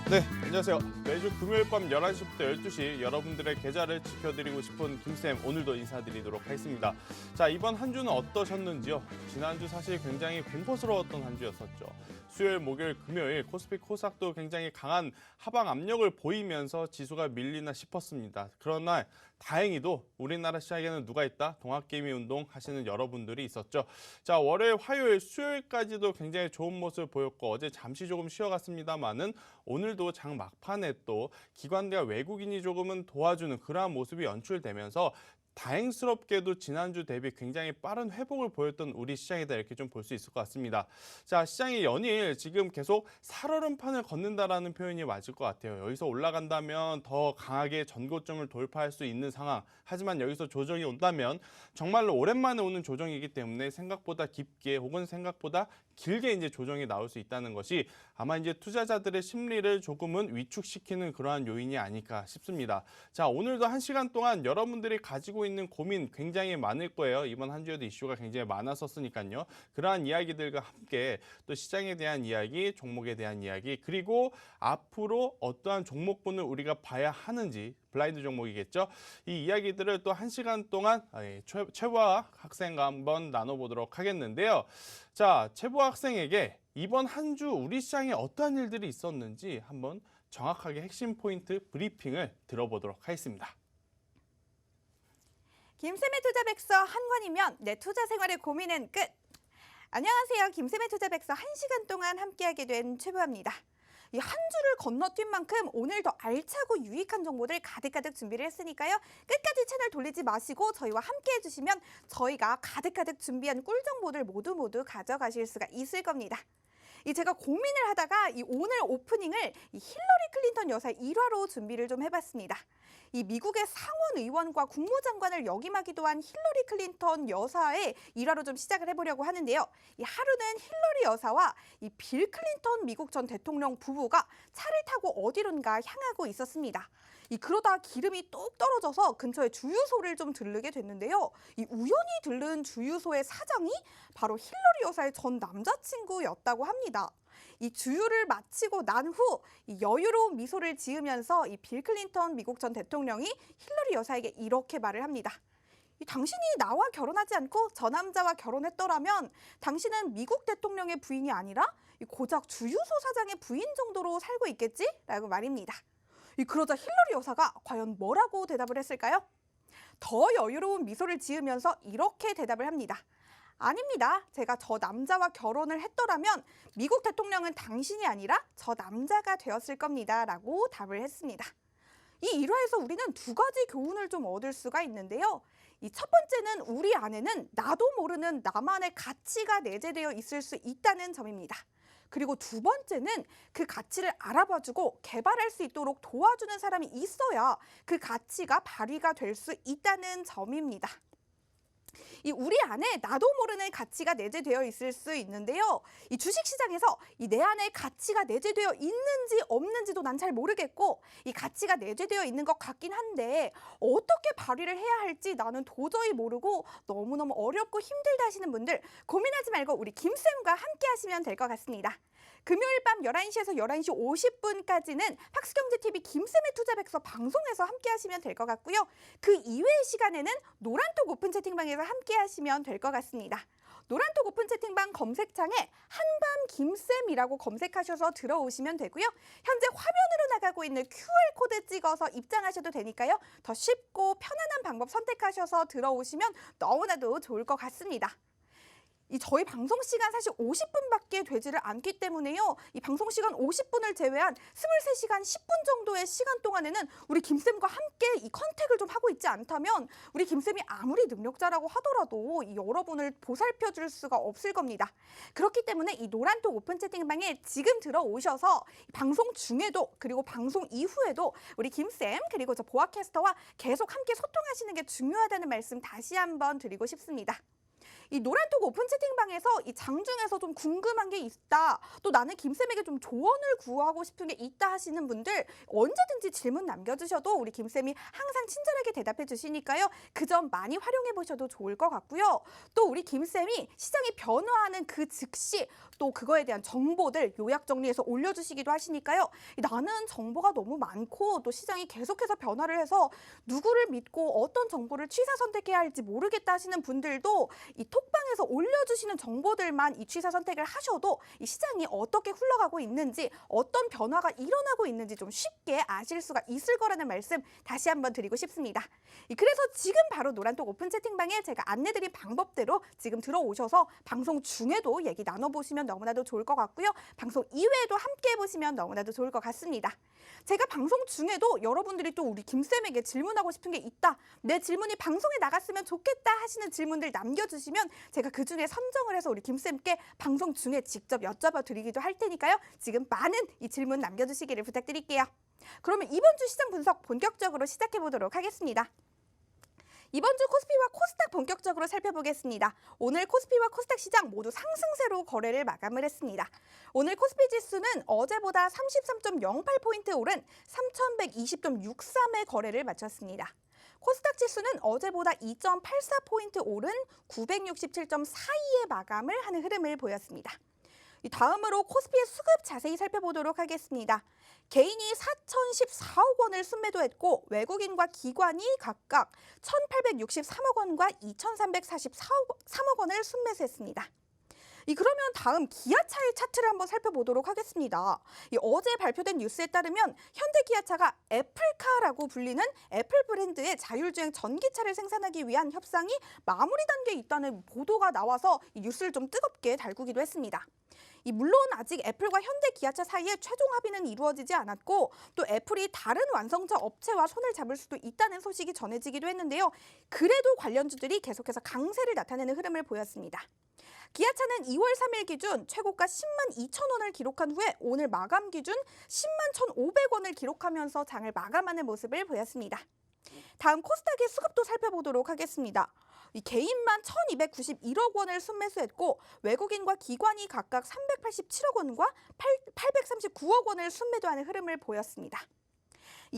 네, 안녕하세요. 매주 금요일 밤 11시부터 12시 여러분들의 계좌를 지켜드리고 싶은 김쌤, 오늘도 인사드리도록 하겠습니다. 자, 이번 한 주는 어떠셨는지요? 지난주 사실 굉장히 공포스러웠던 한 주였었죠. 수요일, 목요일, 금요일 코스피 코스닥도 굉장히 강한 하방 압력을 보이면서 지수가 밀리나 싶었습니다. 그러나 다행히도 우리나라 시장에는 누가 있다? 동학개미 운동 하시는 여러분들이 있었죠. 자, 월요일, 화요일, 수요일까지도 굉장히 좋은 모습을 보였고 어제 잠시 조금 쉬어갔습니다만은 오늘도 장 막판에 또 기관과 외국인이 조금은 도와주는 그러한 모습이 연출되면서 다행스럽게도 지난주 대비 굉장히 빠른 회복을 보였던 우리 시장이다 이렇게 좀 볼 수 있을 것 같습니다. 자, 시장이 연일 지금 계속 살얼음판을 걷는다라는 표현이 맞을 것 같아요. 여기서 올라간다면 더 강하게 전고점을 돌파할 수 있는 상황. 하지만 여기서 조정이 온다면 정말로 오랜만에 오는 조정이기 때문에 생각보다 깊게 혹은 생각보다 길게 이제 조정이 나올 수 있다는 것이 아마 이제 투자자들의 심리를 조금은 위축시키는 그러한 요인이 아닐까 싶습니다. 자, 오늘도 1시간 동안 여러분들이 가지고 있는 고민 굉장히 많을 거예요. 이번 한 주에도 이슈가 굉장히 많았었으니까요. 그러한 이야기들과 함께 또 시장에 대한 이야기, 종목에 대한 이야기, 그리고 앞으로 어떠한 종목군을 우리가 봐야 하는지 블라인드 종목이겠죠. 이 이야기들을 또 1시간 동안 최보아 학생과 한번 나눠보도록 하겠는데요. 자, 최보아 학생에게 이번 한 주 우리 시장에 어떠한 일들이 있었는지 한번 정확하게 핵심 포인트 브리핑을 들어보도록 하겠습니다. 김쌤의 투자백서 한 권이면 내 투자 생활의 고민은 끝! 안녕하세요. 김쌤의 투자백서 1시간 동안 함께하게 된 최보아입니다. 이 한 주를 건너뛴 만큼 오늘 더 알차고 유익한 정보들 가득가득 준비를 했으니까요. 끝까지 채널 돌리지 마시고 저희와 함께 해주시면 저희가 가득가득 준비한 꿀 정보들 모두 가져가실 수가 있을 겁니다. 제가 고민을 하다가 오늘 오프닝을 힐러리 클린턴 여사의 일화로 준비를 좀 해봤습니다. 미국의 상원 의원과 국무장관을 역임하기도 한 힐러리 클린턴 여사의 일화로 좀 시작을 해보려고 하는데요. 하루는 힐러리 여사와 빌 클린턴 미국 전 대통령 부부가 차를 타고 어디론가 향하고 있었습니다. 그러다 기름이 뚝 떨어져서 근처에 주유소를 좀 들르게 됐는데요. 우연히 들른 주유소의 사장이 바로 힐러리 여사의 전 남자친구였다고 합니다. 주유를 마치고 난 후 여유로운 미소를 지으면서 빌 클린턴 미국 전 대통령이 힐러리 여사에게 이렇게 말을 합니다. 당신이 나와 결혼하지 않고 저 남자와 결혼했더라면 당신은 미국 대통령의 부인이 아니라 고작 주유소 사장의 부인 정도로 살고 있겠지? 라고 말입니다. 그러자 힐러리 여사가 과연 뭐라고 대답을 했을까요? 더 여유로운 미소를 지으면서 이렇게 대답을 합니다. 아닙니다. 제가 저 남자와 결혼을 했더라면 미국 대통령은 당신이 아니라 저 남자가 되었을 겁니다. 라고 답을 했습니다. 이 일화에서 우리는 두 가지 교훈을 좀 얻을 수가 있는데요. 첫 번째는 우리 안에는 나도 모르는 나만의 가치가 내재되어 있을 수 있다는 점입니다. 그리고 두 번째는 그 가치를 알아봐주고 개발할 수 있도록 도와주는 사람이 있어야 그 가치가 발휘가 될 수 있다는 점입니다. 우리 안에 나도 모르는 가치가 내재되어 있을 수 있는데요. 주식시장에서 내 안에 가치가 내재되어 있는지 없는지도 난 잘 모르겠고 가치가 내재되어 있는 것 같긴 한데 어떻게 발휘를 해야 할지 나는 도저히 모르고 너무너무 어렵고 힘들다 하시는 분들 고민하지 말고 우리 김쌤과 함께 하시면 될 것 같습니다. 금요일 밤 11시에서 11시 50분까지는 박수경제TV 김쌤의 투자백서 방송에서 함께 하시면 될 것 같고요. 그 이외의 시간에는 노란톡 오픈 채팅방에서 함께 하시면 될 것 같습니다. 노란톡 오픈 채팅방 검색창에 한밤 김쌤이라고 검색하셔서 들어오시면 되고요. 현재 화면으로 나가고 있는 QR코드 찍어서 입장하셔도 되니까요. 더 쉽고 편안한 방법 선택하셔서 들어오시면 너무나도 좋을 것 같습니다. 저희 방송 시간 사실 50분밖에 되지를 않기 때문에요. 방송 시간 50분을 제외한 23시간 10분 정도의 시간 동안에는 우리 김쌤과 함께 컨택을 좀 하고 있지 않다면 우리 김쌤이 아무리 능력자라고 하더라도 여러분을 보살펴 줄 수가 없을 겁니다. 그렇기 때문에 노란톡 오픈 채팅방에 지금 들어오셔서 방송 중에도 그리고 방송 이후에도 우리 김쌤 그리고 저 보아캐스터와 계속 함께 소통하시는 게 중요하다는 말씀 다시 한번 드리고 싶습니다. 노란톡 오픈 채팅방에서 장중에서 좀 궁금한 게 있다, 또 나는 김쌤에게 좀 조언을 구하고 싶은 게 있다 하시는 분들 언제든지 질문 남겨주셔도 우리 김쌤이 항상 친절하게 대답해 주시니까요. 그 점 많이 활용해 보셔도 좋을 것 같고요. 또 우리 김쌤이 시장이 변화하는 그 즉시 또 또 그거에 대한 정보들 요약 정리해서 올려주시기도 하시니까요. 나는 정보가 너무 많고 또 시장이 계속해서 변화를 해서 누구를 믿고 어떤 정보를 취사 선택해야 할지 모르겠다 하시는 분들도 이 톡방에서 올려주시는 정보들만 이 취사 선택을 하셔도 이 시장이 어떻게 흘러가고 있는지 어떤 변화가 일어나고 있는지 좀 쉽게 아실 수가 있을 거라는 말씀 다시 한번 드리고 싶습니다. 그래서 지금 바로 노란톡 오픈 채팅방에 제가 안내드린 방법대로 지금 들어오셔서 방송 중에도 얘기 나눠보시면 너무나도 좋을 것 같고요. 방송 이외에도 함께 해보시면 너무나도 좋을 것 같습니다. 제가 방송 중에도 여러분들이 또 우리 김쌤에게 질문하고 싶은 게 있다. 내 질문이 방송에 나갔으면 좋겠다 하시는 질문들 남겨주시면 제가 그중에 선정을 해서 우리 김쌤께 방송 중에 직접 여쭤봐 드리기도 할 테니까요. 지금 많은 이 질문 남겨주시기를 부탁드릴게요. 그러면 이번 주 시장 분석 본격적으로 시작해 보도록 하겠습니다. 이번 주 코스피와 코스닥 본격적으로 살펴보겠습니다. 오늘 코스피와 코스닥 시장 모두 상승세로 거래를 마감을 했습니다. 오늘 코스피 지수는 어제보다 33.08포인트 오른 3120.63의 거래를 마쳤습니다. 코스닥 지수는 어제보다 2.84포인트 오른 967.42의 마감을 하는 흐름을 보였습니다. 다음으로 코스피의 수급 자세히 살펴보도록 하겠습니다. 개인이 4,014억 원을 순매도했고 외국인과 기관이 각각 1,863억 원과 2,343억 원을 순매수했습니다. 그러면 다음 기아차의 차트를 한번 살펴보도록 하겠습니다. 어제 발표된 뉴스에 따르면 현대기아차가 애플카라고 불리는 애플 브랜드의 자율주행 전기차를 생산하기 위한 협상이 마무리 단계에 있다는 보도가 나와서 이 뉴스를 좀 뜨겁게 달구기도 했습니다. 물론 아직 애플과 현대기아차 사이에 최종 합의는 이루어지지 않았고 또 애플이 다른 완성차 업체와 손을 잡을 수도 있다는 소식이 전해지기도 했는데요. 그래도 관련주들이 계속해서 강세를 나타내는 흐름을 보였습니다. 기아차는 2월 3일 기준 최고가 10만 2천 원을 기록한 후에 오늘 마감 기준 10만 1,500원을 기록하면서 장을 마감하는 모습을 보였습니다. 다음 코스닥의 수급도 살펴보도록 하겠습니다. 개인만 1,291억 원을 순매수했고 외국인과 기관이 각각 387억 원과 839억 원을 순매도하는 흐름을 보였습니다.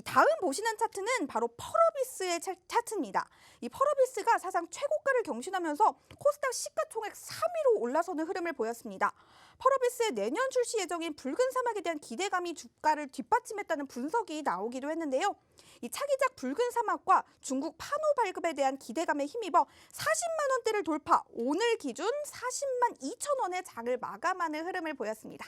다음 보시는 차트는 바로 펄어비스의 차트입니다. 펄어비스가 사상 최고가를 경신하면서 코스닥 시가총액 3위로 올라서는 흐름을 보였습니다. 펄어비스의 내년 출시 예정인 붉은 사막에 대한 기대감이 주가를 뒷받침했다는 분석이 나오기도 했는데요. 차기작 붉은 사막과 중국 파노 발급에 대한 기대감에 힘입어 40만 원대를 돌파, 오늘 기준 40만 2천 원의 장을 마감하는 흐름을 보였습니다.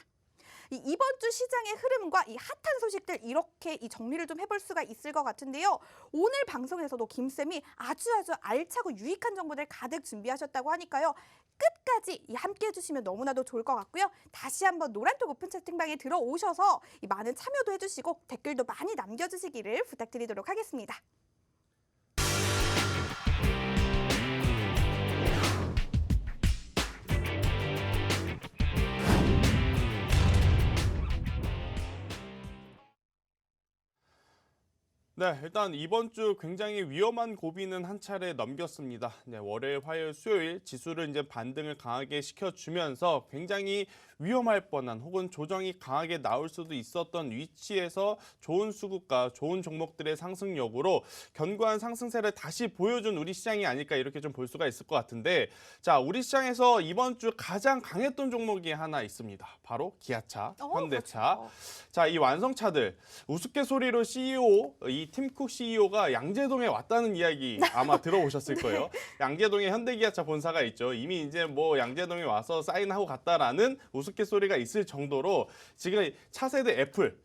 이번 주 시장의 흐름과 이 핫한 소식들 이렇게 정리를 좀 해볼 수가 있을 것 같은데요. 오늘 방송에서도 김쌤이 아주 알차고 유익한 정보들 가득 준비하셨다고 하니까요. 끝까지 함께 해주시면 너무나도 좋을 것 같고요. 다시 한번 노란톡 오픈 채팅방에 들어오셔서 많은 참여도 해주시고 댓글도 많이 남겨주시기를 부탁드리도록 하겠습니다. 네, 일단 이번 주 굉장히 위험한 고비는 한 차례 넘겼습니다. 네, 월요일, 화요일, 수요일 지수를 이제 반등을 강하게 시켜주면서 굉장히 위험할 뻔한 혹은 조정이 강하게 나올 수도 있었던 위치에서 좋은 수급과 좋은 종목들의 상승력으로 견고한 상승세를 다시 보여준 우리 시장이 아닐까 이렇게 좀 볼 수가 있을 것 같은데, 자, 우리 시장에서 이번 주 가장 강했던 종목이 하나 있습니다. 바로 기아차, 현대차. 그렇죠. 자, 이 완성차들 우스갯소리로 이 팀쿡 CEO가 양재동에 왔다는 이야기 아마 들어보셨을 거예요. 양재동에 현대기아차 본사가 있죠. 이미 이제 뭐 양재동에 와서 사인하고 갔다라는 우스갯소리가 있을 정도로 지금 차세대 애플,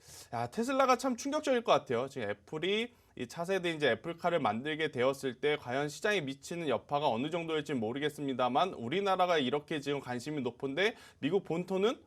테슬라가 참 충격적일 것 같아요. 지금 애플이 이 차세대 이제 애플카를 만들게 되었을 때 과연 시장에 미치는 여파가 어느 정도일지 모르겠습니다만 우리나라가 이렇게 지금 관심이 높은데 미국 본토는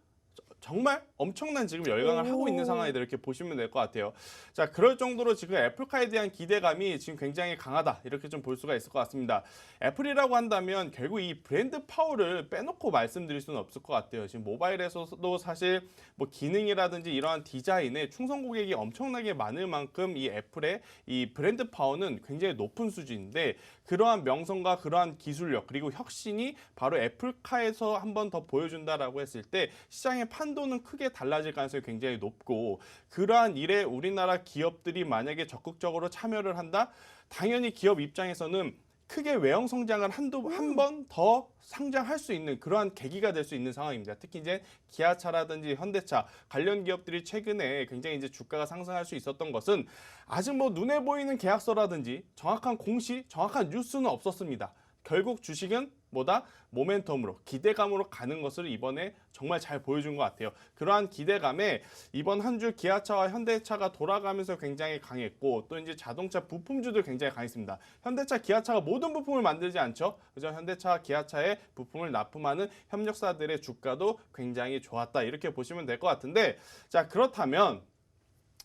정말 엄청난 지금 열강을 하고 있는 상황이다 이렇게 보시면 될 것 같아요. 자, 그럴 정도로 지금 애플카에 대한 기대감이 지금 굉장히 강하다 이렇게 좀 볼 수가 있을 것 같습니다. 애플이라고 한다면 결국 이 브랜드 파워를 빼놓고 말씀드릴 수는 없을 것 같아요. 지금 모바일에서도 사실 뭐 기능이라든지 이러한 디자인에 충성 고객이 엄청나게 많을 만큼 이 애플의 이 브랜드 파워는 굉장히 높은 수준인데 그러한 명성과 그러한 기술력 그리고 혁신이 바로 애플카에서 한 번 더 보여준다라고 했을 때 시장의 판도는 크게 달라질 가능성이 굉장히 높고 그러한 일에 우리나라 기업들이 만약에 적극적으로 참여를 한다? 당연히 기업 입장에서는 크게 외형 성장을 한 번 더 상장할 수 있는 그러한 계기가 될 수 있는 상황입니다. 특히 이제 기아차라든지 현대차 관련 기업들이 최근에 굉장히 이제 주가가 상승할 수 있었던 것은 아직 뭐 눈에 보이는 계약서라든지 정확한 공시, 정확한 뉴스는 없었습니다. 결국 주식은 뭐다? 모멘텀으로, 기대감으로 가는 것을 이번에 정말 잘 보여준 것 같아요. 그러한 기대감에 이번 한 주 기아차와 현대차가 돌아가면서 굉장히 강했고 또 이제 자동차 부품주도 굉장히 강했습니다. 현대차, 기아차가 모든 부품을 만들지 않죠. 그죠? 현대차, 기아차의 부품을 납품하는 협력사들의 주가도 굉장히 좋았다. 이렇게 보시면 될 것 같은데 자, 그렇다면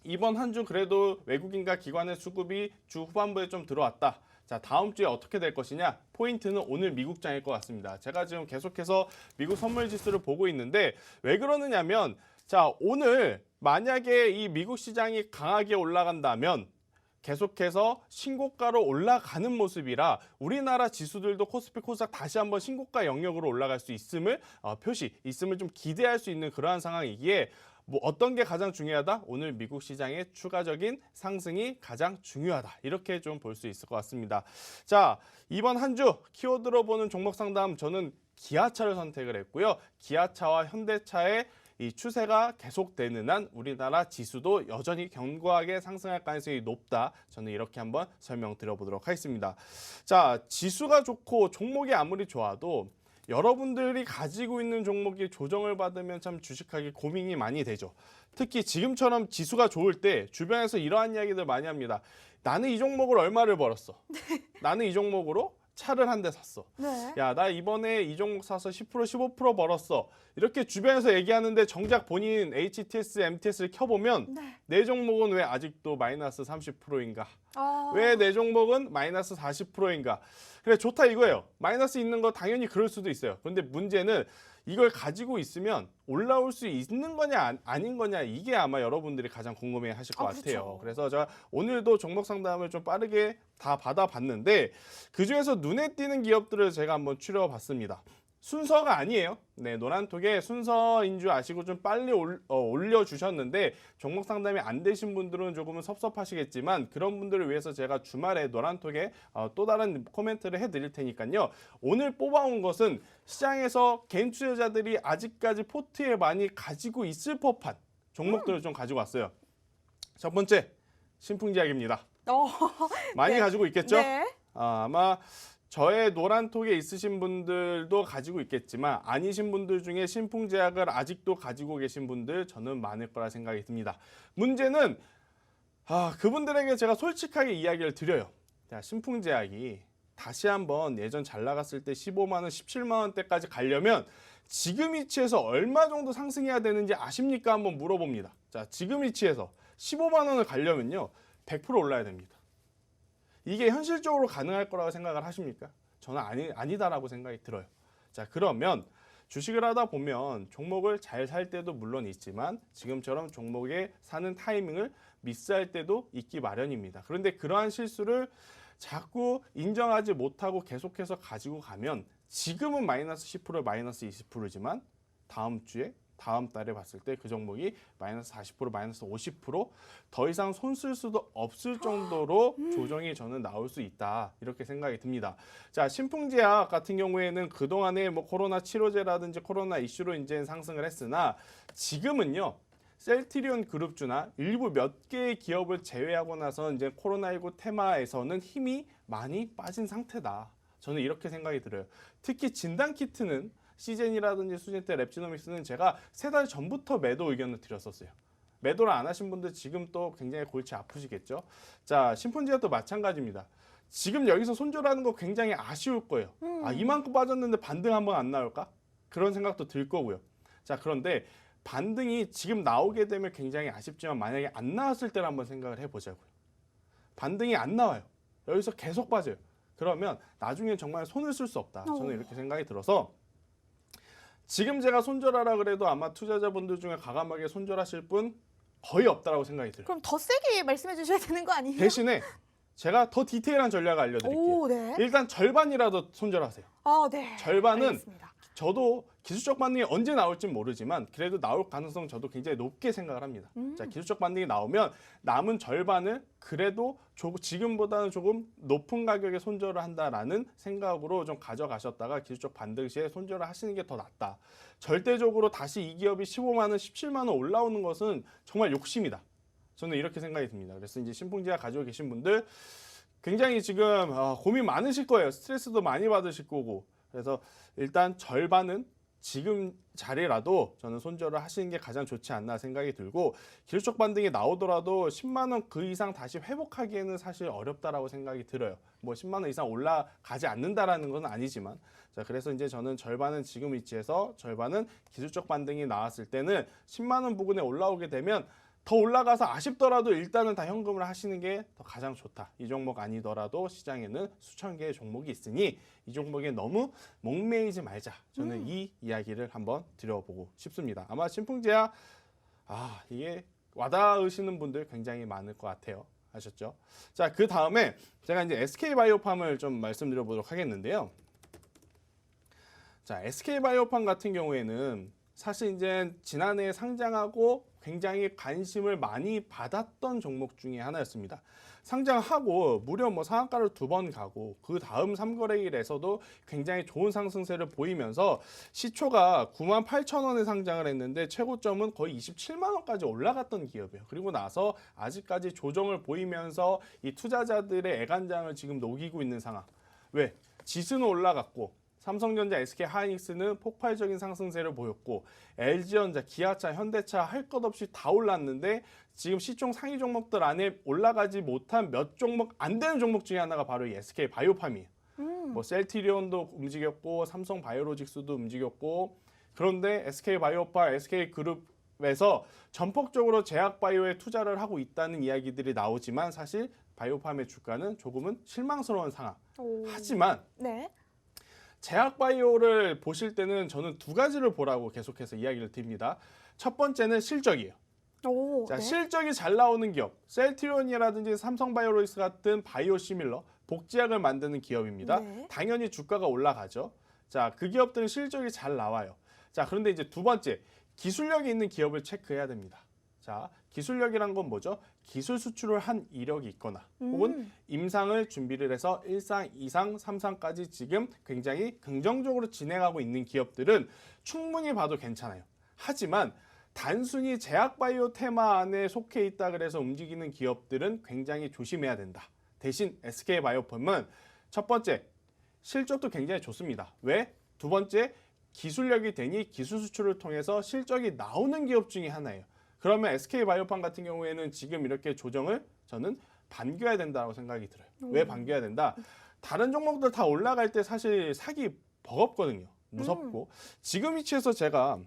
이번 한 주 그래도 외국인과 기관의 수급이 주 후반부에 좀 들어왔다. 자, 다음 주에 어떻게 될 것이냐? 포인트는 오늘 미국장일 것 같습니다. 제가 지금 계속해서 미국 선물 지수를 보고 있는데 왜 그러느냐면 자, 오늘 만약에 이 미국 시장이 강하게 올라간다면 계속해서 신고가로 올라가는 모습이라 우리나라 지수들도 코스피 코스닥 다시 한번 신고가 영역으로 올라갈 수 있음을 있음을 좀 기대할 수 있는 그러한 상황이기에 뭐 어떤 게 가장 중요하다? 오늘 미국 시장의 추가적인 상승이 가장 중요하다. 이렇게 좀 볼 수 있을 것 같습니다. 자, 이번 한 주 키워드로 보는 종목 상담 저는 기아차를 선택을 했고요. 기아차와 현대차의 이 추세가 계속되는 한 우리나라 지수도 여전히 견고하게 상승할 가능성이 높다. 저는 이렇게 한번 설명드려보도록 하겠습니다. 자, 지수가 좋고 종목이 아무리 좋아도 여러분들이 가지고 있는 종목이 조정을 받으면 참 주식하기 고민이 많이 되죠. 특히 지금처럼 지수가 좋을 때 주변에서 이러한 이야기들 많이 합니다. 나는 이 종목을 얼마를 벌었어. 나는 이 종목으로 차를 한 대 샀어. 네. 야, 나 이번에 이 종목 사서 10%, 15% 벌었어. 이렇게 주변에서 얘기하는데 정작 본인 HTS, MTS를 켜보면 네. 내 종목은 왜 아직도 마이너스 30%인가? 아. 왜 내 종목은 마이너스 40%인가? 그래, 좋다 이거예요. 마이너스 있는 거 당연히 그럴 수도 있어요. 그런데 문제는 이걸 가지고 있으면 올라올 수 있는 거냐 아닌 거냐 이게 아마 여러분들이 가장 궁금해 하실 것 같아요. 그렇죠. 그래서 제가 오늘도 종목 상담을 좀 빠르게 다 받아봤는데 그중에서 눈에 띄는 기업들을 제가 한번 추려봤습니다. 순서가 아니에요. 네, 노란톡에 순서인 줄 아시고 좀 빨리 올려주셨는데 종목 상담이 안 되신 분들은 조금은 섭섭하시겠지만 그런 분들을 위해서 제가 주말에 노란톡에 또 다른 코멘트를 해드릴 테니까요. 오늘 뽑아온 것은 시장에서 개인 투자자들이 아직까지 포트에 많이 가지고 있을 법한 종목들을 좀 가지고 왔어요. 첫 번째, 신풍제약입니다. 많이 네. 가지고 있겠죠? 네. 아마 저의 노란톡에 있으신 분들도 가지고 있겠지만 아니신 분들 중에 신풍제약을 아직도 가지고 계신 분들 저는 많을 거라 생각이 듭니다. 문제는 그분들에게 제가 솔직하게 이야기를 드려요. 자, 신풍제약이 다시 한번 예전 잘 나갔을 때 15만 원, 17만 원대까지 가려면 지금 위치에서 얼마 정도 상승해야 되는지 아십니까? 한번 물어봅니다. 자, 지금 위치에서 15만 원을 가려면요 100% 올라야 됩니다. 이게 현실적으로 가능할 거라고 생각을 하십니까? 저는 아니다라고 생각이 들어요. 자, 그러면 주식을 하다 보면 종목을 잘 살 때도 물론 있지만 지금처럼 종목에 사는 타이밍을 미스할 때도 있기 마련입니다. 그런데 그러한 실수를 자꾸 인정하지 못하고 계속해서 가지고 가면 지금은 마이너스 10%, 마이너스 20%지만 다음 주에 다음 달에 봤을 때 그 종목이 마이너스 40%, 마이너스 50%더 이상 손 쓸 수도 없을 정도로 조정이 저는 나올 수 있다. 이렇게 생각이 듭니다. 자, 신풍제약 같은 경우에는 그동안에 뭐 코로나 치료제라든지 코로나 이슈로 이제 상승을 했으나 지금은요. 셀트리온 그룹주나 일부 몇 개의 기업을 제외하고 나서 이제 코로나19 테마에서는 힘이 많이 빠진 상태다. 저는 이렇게 생각이 들어요. 특히 진단키트는 시젠이라든지 수젠테, 랩지노믹스는 제가 3달 전부터 매도 의견을 드렸었어요. 매도를 안 하신 분들 지금 또 굉장히 골치 아프시겠죠. 자, 신풍제약도 마찬가지입니다. 지금 여기서 손절하는 거 굉장히 아쉬울 거예요. 이만큼 빠졌는데 반등 한번 안 나올까? 그런 생각도 들 거고요. 자, 그런데 반등이 지금 나오게 되면 굉장히 아쉽지만 만약에 안 나왔을 때를 한번 생각을 해보자고요. 반등이 안 나와요. 여기서 계속 빠져요. 그러면 나중에 정말 손을 쓸 수 없다. 저는 이렇게 생각이 들어서 지금 제가 손절하라 그래도 아마 투자자분들 중에 과감하게 손절하실 분 거의 없다라고 생각이 들어요. 그럼 더 세게 말씀해 주셔야 되는 거 아니에요? 대신에 제가 더 디테일한 전략을 알려드릴게요. 오, 네. 일단 절반이라도 손절하세요. 네. 절반은 알겠습니다. 저도 기술적 반등이 언제 나올진 모르지만 그래도 나올 가능성 저도 굉장히 높게 생각을 합니다. 자, 기술적 반등이 나오면 남은 절반을 그래도 지금보다는 조금 높은 가격에 손절을 한다라는 생각으로 좀 가져가셨다가 기술적 반등 시에 손절을 하시는 게 더 낫다. 절대적으로 다시 이 기업이 15만 원, 17만 원 올라오는 것은 정말 욕심이다. 저는 이렇게 생각이 듭니다. 그래서 이제 신풍제약 가지고 계신 분들 굉장히 지금 고민 많으실 거예요. 스트레스도 많이 받으실 거고. 그래서 일단 절반은 지금 자리라도 저는 손절을 하시는 게 가장 좋지 않나 생각이 들고, 기술적 반등이 나오더라도 10만 원 그 이상 다시 회복하기에는 사실 어렵다라고 생각이 들어요. 뭐 10만 원 이상 올라가지 않는다라는 건 아니지만, 자, 그래서 이제 저는 절반은 지금 위치에서 절반은 기술적 반등이 나왔을 때는 10만 원 부근에 올라오게 되면 더 올라가서 아쉽더라도 일단은 다 현금을 하시는 게 더 가장 좋다. 이 종목 아니더라도 시장에는 수천 개의 종목이 있으니 이 종목에 너무 목매이지 말자. 저는 이 이야기를 한번 드려보고 싶습니다. 아마 신풍제약 이게 와닿으시는 분들 굉장히 많을 것 같아요. 아셨죠? 자, 그 다음에 제가 이제 SK바이오팜을 좀 말씀드려보도록 하겠는데요. 자, SK바이오팜 같은 경우에는 사실 이제 지난해 상장하고 굉장히 관심을 많이 받았던 종목 중에 하나였습니다. 상장하고 무려 뭐 상한가를 2번 가고 그 다음 3거래일에서도 굉장히 좋은 상승세를 보이면서 시초가 98,000원에 상장을 했는데 최고점은 거의 27만 원까지 올라갔던 기업이에요. 그리고 나서 아직까지 조정을 보이면서 이 투자자들의 애간장을 지금 녹이고 있는 상황. 왜? 지수는 올라갔고 삼성전자, SK하이닉스는 폭발적인 상승세를 보였고 LG전자, 기아차, 현대차 할 것 없이 다 올랐는데 지금 시총 상위 종목들 안에 올라가지 못한 몇 종목 안 되는 종목 중에 하나가 바로 이 SK바이오팜이에요. 뭐 셀트리온도 움직였고 삼성바이오로직스도 움직였고, 그런데 SK바이오팜, SK그룹에서 전폭적으로 제약바이오에 투자를 하고 있다는 이야기들이 나오지만 사실 바이오팜의 주가는 조금은 실망스러운 상황. 하지만 네. 제약바이오를 보실 때는 저는 두 가지를 보라고 계속해서 이야기를 드립니다. 첫 번째는 실적이에요. 자, 네. 실적이 잘 나오는 기업, 셀트리온이라든지 삼성바이오로직스 같은 바이오시밀러, 복제약을 만드는 기업입니다. 네. 당연히 주가가 올라가죠. 자, 그 기업들은 실적이 잘 나와요. 자, 그런데 이제 두 번째, 기술력이 있는 기업을 체크해야 됩니다. 자, 기술력이란 건 뭐죠? 기술 수출을 한 이력이 있거나 혹은 임상을 준비를 해서 1상, 2상, 3상까지 지금 굉장히 긍정적으로 진행하고 있는 기업들은 충분히 봐도 괜찮아요. 하지만 단순히 제약바이오 테마 안에 속해 있다 그래서 움직이는 기업들은 굉장히 조심해야 된다. 대신 SK바이오팜은 첫 번째, 실적도 굉장히 좋습니다. 왜? 두 번째, 기술력이 되니 기술 수출을 통해서 실적이 나오는 기업 중에 하나예요. 그러면 SK바이오팜 같은 경우에는 지금 이렇게 조정을 저는 반겨야 된다고 생각이 들어요. 왜 반겨야 된다? 다른 종목들 다 올라갈 때 사실 사기 버겁거든요. 무섭고. 지금 위치에서 제가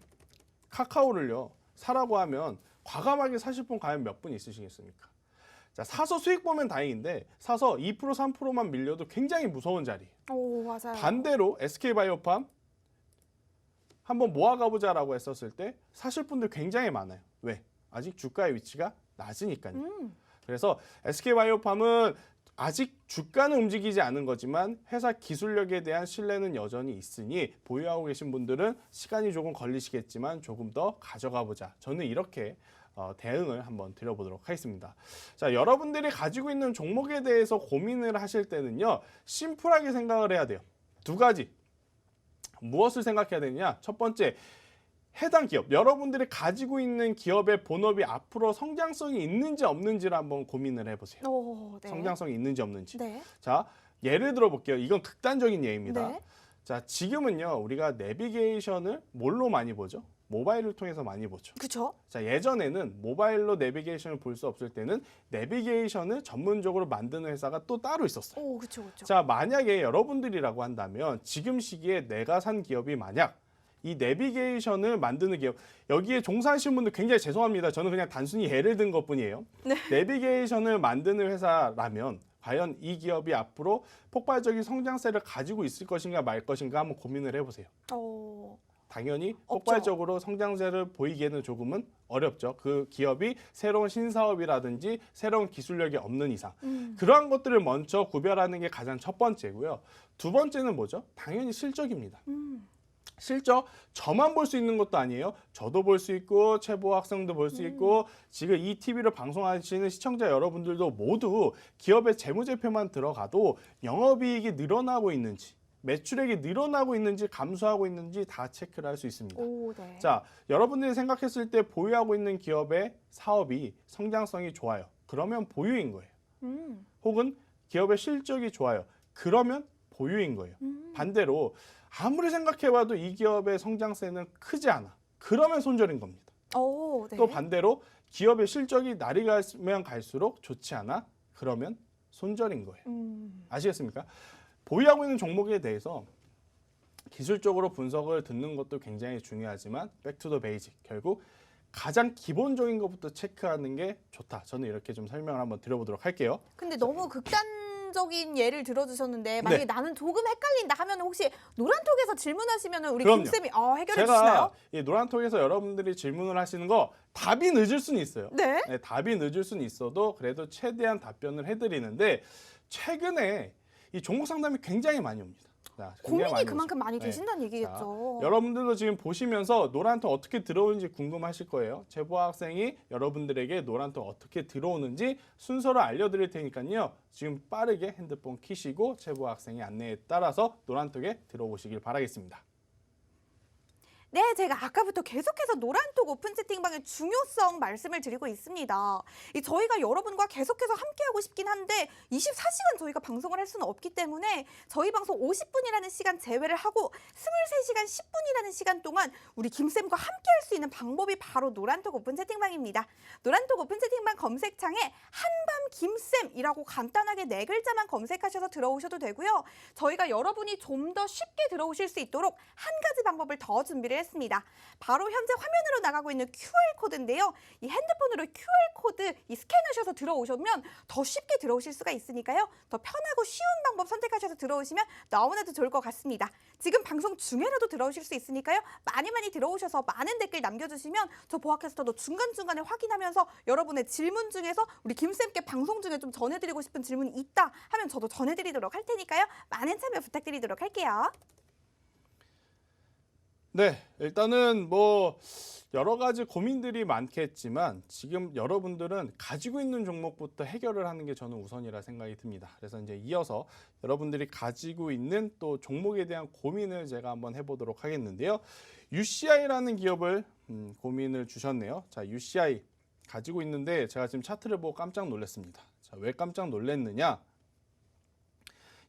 카카오를요 사라고 하면 과감하게 사실 분 과연 몇 분 있으시겠습니까? 자, 사서 수익 보면 다행인데 사서 2% 3%만 밀려도 굉장히 무서운 자리예요. 맞아요. 반대로 SK바이오팜 한번 모아가보자라고 했었을 때 사실 분들 굉장히 많아요. 왜? 아직 주가의 위치가 낮으니까요. 그래서 SK바이오팜은 아직 주가는 움직이지 않은 거지만 회사 기술력에 대한 신뢰는 여전히 있으니 보유하고 계신 분들은 시간이 조금 걸리시겠지만 조금 더 가져가 보자. 저는 이렇게 대응을 한번 드려보도록 하겠습니다. 자, 여러분들이 가지고 있는 종목에 대해서 고민을 하실 때는요, 심플하게 생각을 해야 돼요. 두 가지. 무엇을 생각해야 되느냐? 첫 번째, 해당 기업, 여러분들이 가지고 있는 기업의 본업이 앞으로 성장성이 있는지 없는지를 한번 고민을 해보세요. 네. 성장성이 있는지 없는지. 네. 자, 예를 들어 볼게요. 이건 극단적인 예입니다. 네. 자, 지금은요, 우리가 내비게이션을 뭘로 많이 보죠? 모바일을 통해서 많이 보죠. 그렇죠. 자, 예전에는 모바일로 내비게이션을 볼 수 없을 때는 내비게이션을 전문적으로 만드는 회사가 또 따로 있었어요. 그렇죠, 그렇죠. 자, 만약에 여러분들이라고 한다면 지금 시기에 내가 산 기업이 만약 이 내비게이션을 만드는 기업, 여기에 종사하시는 분들 굉장히 죄송합니다. 저는 그냥 단순히 예를 든 것뿐이에요. 네. 내비게이션을 만드는 회사라면 과연 이 기업이 앞으로 폭발적인 성장세를 가지고 있을 것인가 말 것인가 한번 고민을 해보세요. 당연히 폭발적으로 성장세를 보이기에는 조금은 어렵죠. 그 기업이 새로운 신사업이라든지 새로운 기술력이 없는 이상. 그러한 것들을 먼저 구별하는 게 가장 첫 번째고요. 두 번째는 뭐죠? 당연히 실적입니다. 실적 저만 볼 수 있는 것도 아니에요. 저도 볼 수 있고 최보 학생도 볼 수 있고 지금 이 TV를 방송하시는 시청자 여러분들도 모두 기업의 재무제표만 들어가도 영업이익이 늘어나고 있는지 매출액이 늘어나고 있는지 감소하고 있는지 다 체크를 할 수 있습니다. 오, 네. 자, 여러분들이 생각했을 때 보유하고 있는 기업의 사업이 성장성이 좋아요. 그러면 보유인 거예요. 혹은 기업의 실적이 좋아요. 그러면 보유인 거예요. 반대로 아무리 생각해봐도 이 기업의 성장세는 크지 않아. 그러면 손절인 겁니다. 오, 네. 또 반대로 기업의 실적이 날이 가면 갈수록 좋지 않아. 그러면 손절인 거예요. 아시겠습니까? 보유하고 있는 종목에 대해서 기술적으로 분석을 듣는 것도 굉장히 중요하지만 백투더 베이직 결국 가장 기본적인 것부터 체크하는 게 좋다. 저는 이렇게 좀 설명을 한번 드려보도록 할게요. 근데 너무 극단적인 예를 들어주셨는데 만약에 네. 나는 조금 헷갈린다 하면 혹시 노란톡에서 질문하시면 우리 그럼요. 김쌤이 해결해 주시나요? 제가 이 노란톡에서 여러분들이 질문을 하시는 거 답이 늦을 수는 있어요. 네. 네, 답이 늦을 수는 있어도 그래도 최대한 답변을 해드리는데 최근에 이 종목 상담이 굉장히 많이 옵니다. 자, 굉장히 고민이 많이 그만큼 오죠. 많이 네. 되신다는 얘기겠죠. 여러분들도 지금 보시면서 노란톡 어떻게 들어오는지 궁금하실 거예요. 제보 학생이 여러분들에게 노란톡 어떻게 들어오는지 순서를 알려드릴 테니까요. 지금 빠르게 핸드폰 켜시고 제보 학생의 안내에 따라서 노란톡에 들어오시길 바라겠습니다. 네, 제가 아까부터 계속해서 노란톡 오픈 채팅방의 중요성 말씀을 드리고 있습니다. 저희가 여러분과 계속해서 함께하고 싶긴 한데 24시간 저희가 방송을 할 수는 없기 때문에 저희 방송 50분이라는 시간 제외를 하고 23시간 10분이라는 시간 동안 우리 김쌤과 함께할 수 있는 방법이 바로 노란톡 오픈 채팅방입니다. 노란톡 오픈 채팅방 검색창에 한밤 김쌤이라고 간단하게 4글자만 검색하셔서 들어오셔도 되고요. 저희가 여러분이 좀 더 쉽게 들어오실 수 있도록 한 가지 방법을 더 준비를 했습니다. 바로 현재 화면으로 나가고 있는 QR코드인데요. 이 핸드폰으로 QR코드 스캔하셔서 들어오시면 더 쉽게 들어오실 수가 있으니까요. 더 편하고 쉬운 방법 선택하셔서 들어오시면 너무나도 좋을 것 같습니다. 지금 방송 중에라도 들어오실 수 있으니까요. 많이 들어오셔서 많은 댓글 남겨주시면 저 보아캐스터도 중간중간에 확인하면서 여러분의 질문 중에서 우리 김쌤께 방송 중에 좀 전해드리고 싶은 질문이 있다 하면 저도 전해드리도록 할 테니까요. 많은 참여 부탁드리도록 할게요. 네, 일단은 뭐 여러 가지 고민들이 많겠지만 지금 여러분들은 가지고 있는 종목부터 해결을 하는 게 저는 우선이라 생각이 듭니다. 그래서 이제 이어서 여러분들이 가지고 있는 또 종목에 대한 고민을 제가 한번 해보도록 하겠는데요. UCI라는 기업을 고민을 주셨네요. 자, UCI 가지고 있는데 제가 지금 차트를 보고 깜짝 놀랐습니다. 자, 왜 깜짝 놀랐느냐?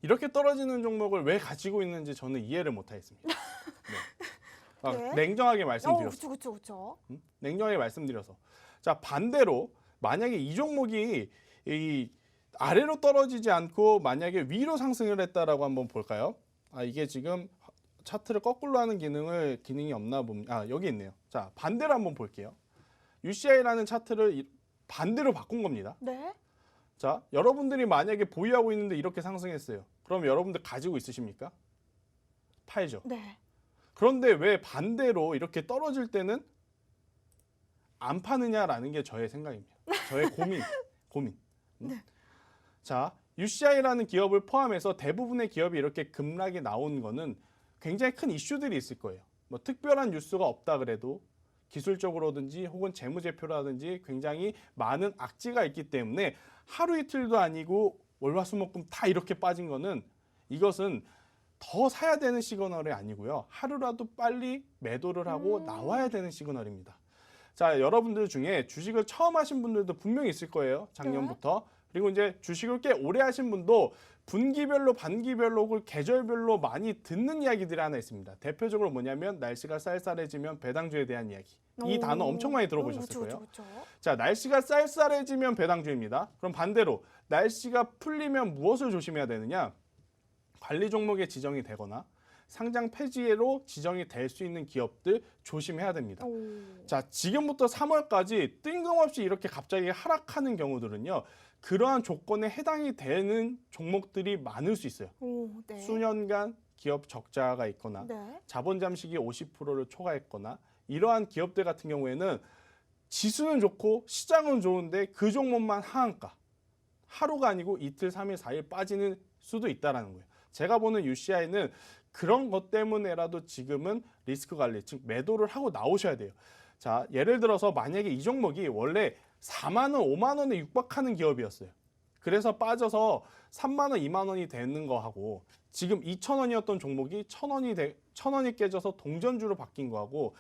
이렇게 떨어지는 종목을 왜 가지고 있는지 저는 이해를 못하겠습니다. 네. 네. 냉정하게 말씀드렸어요. 그렇죠. 냉정하게 말씀드려서. 자, 반대로 만약에 이 종목이 이 아래로 떨어지지 않고 만약에 위로 상승을 했다라고 한번 볼까요? 이게 지금 차트를 거꾸로 하는 기능이 없나 봅니다. 여기 있네요. 자, 반대로 한번 볼게요. UCI라는 차트를 반대로 바꾼 겁니다. 네. 자, 여러분들이 만약에 보유하고 있는데 이렇게 상승했어요. 그럼 여러분들 가지고 있으십니까? 팔죠. 네. 그런데 왜 반대로 이렇게 떨어질 때는 안 파느냐라는 게 저의 생각입니다. 저의 고민. 자, UCI라는 기업을 포함해서 대부분의 기업이 이렇게 급락이 나온 거는 굉장히 큰 이슈들이 있을 거예요. 뭐 특별한 뉴스가 없다 그래도 기술적으로든지 혹은 재무제표라든지 굉장히 많은 악재가 있기 때문에 하루 이틀도 아니고 월화수목금 다 이렇게 빠진 거는 이것은 더 사야 되는 시그널이 아니고요. 하루라도 빨리 매도를 하고 나와야 되는 시그널입니다. 자, 여러분들 중에 주식을 처음 하신 분들도 분명히 있을 거예요. 작년부터. 그리고 이제 주식을 꽤 오래 하신 분도 분기별로 반기별로 혹은 계절별로 많이 듣는 이야기들이 하나 있습니다. 대표적으로 뭐냐면 날씨가 쌀쌀해지면 배당주에 대한 이야기. 이 단어 엄청 많이 들어보셨을 거예요. 그렇죠. 자, 날씨가 쌀쌀해지면 배당주입니다. 그럼 반대로 날씨가 풀리면 무엇을 조심해야 되느냐? 관리 종목에 지정이 되거나 상장 폐지로 지정이 될 수 있는 기업들 조심해야 됩니다. 자, 지금부터 3월까지 뜬금없이 이렇게 갑자기 하락하는 경우들은요. 그러한 조건에 해당이 되는 종목들이 많을 수 있어요. 네. 수년간 기업 적자가 있거나 네. 자본 잠식이 50%를 초과했거나 이러한 기업들 같은 경우에는 지수는 좋고 시장은 좋은데 그 종목만 하한가. 하루가 아니고 이틀, 3일, 4일 빠지는 수도 있다는 거예요. 제가 보는 UCI는 그런 것 때문에라도 지금은 리스크 관리, 즉 매도를 하고 나오셔야 돼요. 자, 예를 들어서 만약에 이 종목이 원래 4만 원, 5만 원에 육박하는 기업이었어요. 그래서 빠져서 3만 원, 2만 원이 되는 거하고 지금 2,000원이었던 종목이 1,000원이 깨져서 동전주로 바뀐 거하고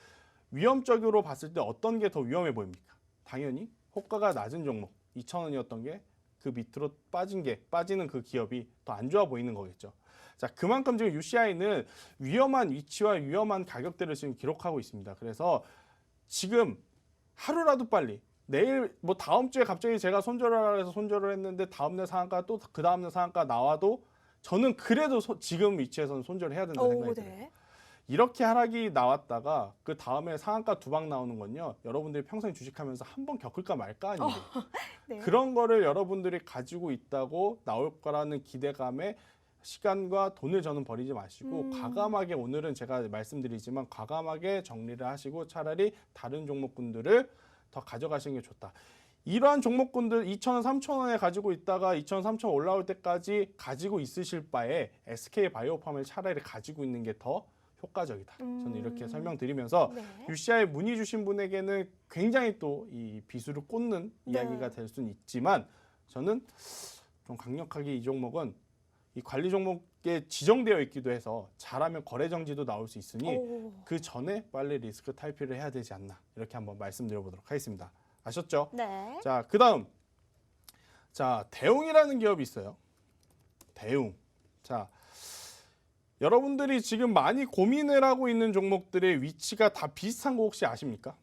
위험적으로 봤을 때 어떤 게 더 위험해 보입니까? 당연히 호가가 낮은 종목 2,000원이었던 게 그 밑으로 빠지는 그 기업이 더 안 좋아 보이는 거겠죠. 자, 그만큼 지금 UCI는 위험한 위치와 위험한 가격대를 지금 기록하고 있습니다. 그래서 지금 하루라도 빨리 내일 뭐 다음 주에 갑자기 제가 손절을 하라 해서 손절을 했는데 다음날 상한가 또 그 다음날 상한가 나와도 저는 그래도 지금 위치에서는 손절을 해야 된다는 생각이 들어요. 네. 이렇게 하락이 나왔다가 그 다음에 상한가 두 방 나오는 건요. 여러분들이 평생 주식하면서 한 번 겪을까 말까 아닌데 네. 그런 거를 여러분들이 가지고 있다고 나올 거라는 기대감에 시간과 돈을 저는 버리지 마시고 과감하게 오늘은 제가 말씀드리지만 과감하게 정리를 하시고 차라리 다른 종목군들을 더 가져가시는 게 좋다. 이러한 종목군들 2,000원, 3,000원에 가지고 있다가 2,000원, 3,000원 올라올 때까지 가지고 있으실 바에 SK바이오팜을 차라리 가지고 있는 게 더 효과적이다. 저는 이렇게 설명드리면서 네. UCI 문의 주신 분에게는 굉장히 또 이 비수를 꽂는 네. 이야기가 될 수는 있지만 저는 좀 강력하게 이 종목은 이 관리 종목에 지정되어 있기도 해서 잘하면 거래 정지도 나올 수 있으니 그 전에 빨리 리스크 탈피를 해야 되지 않나 이렇게 한번 말씀드려보도록 하겠습니다. 아셨죠? 네. 자, 그다음 자 대웅이라는 기업이 있어요. 대웅. 자, 여러분들이 지금 많이 고민을 하고 있는 종목들의 위치가 다 비슷한 거 혹시 아십니까?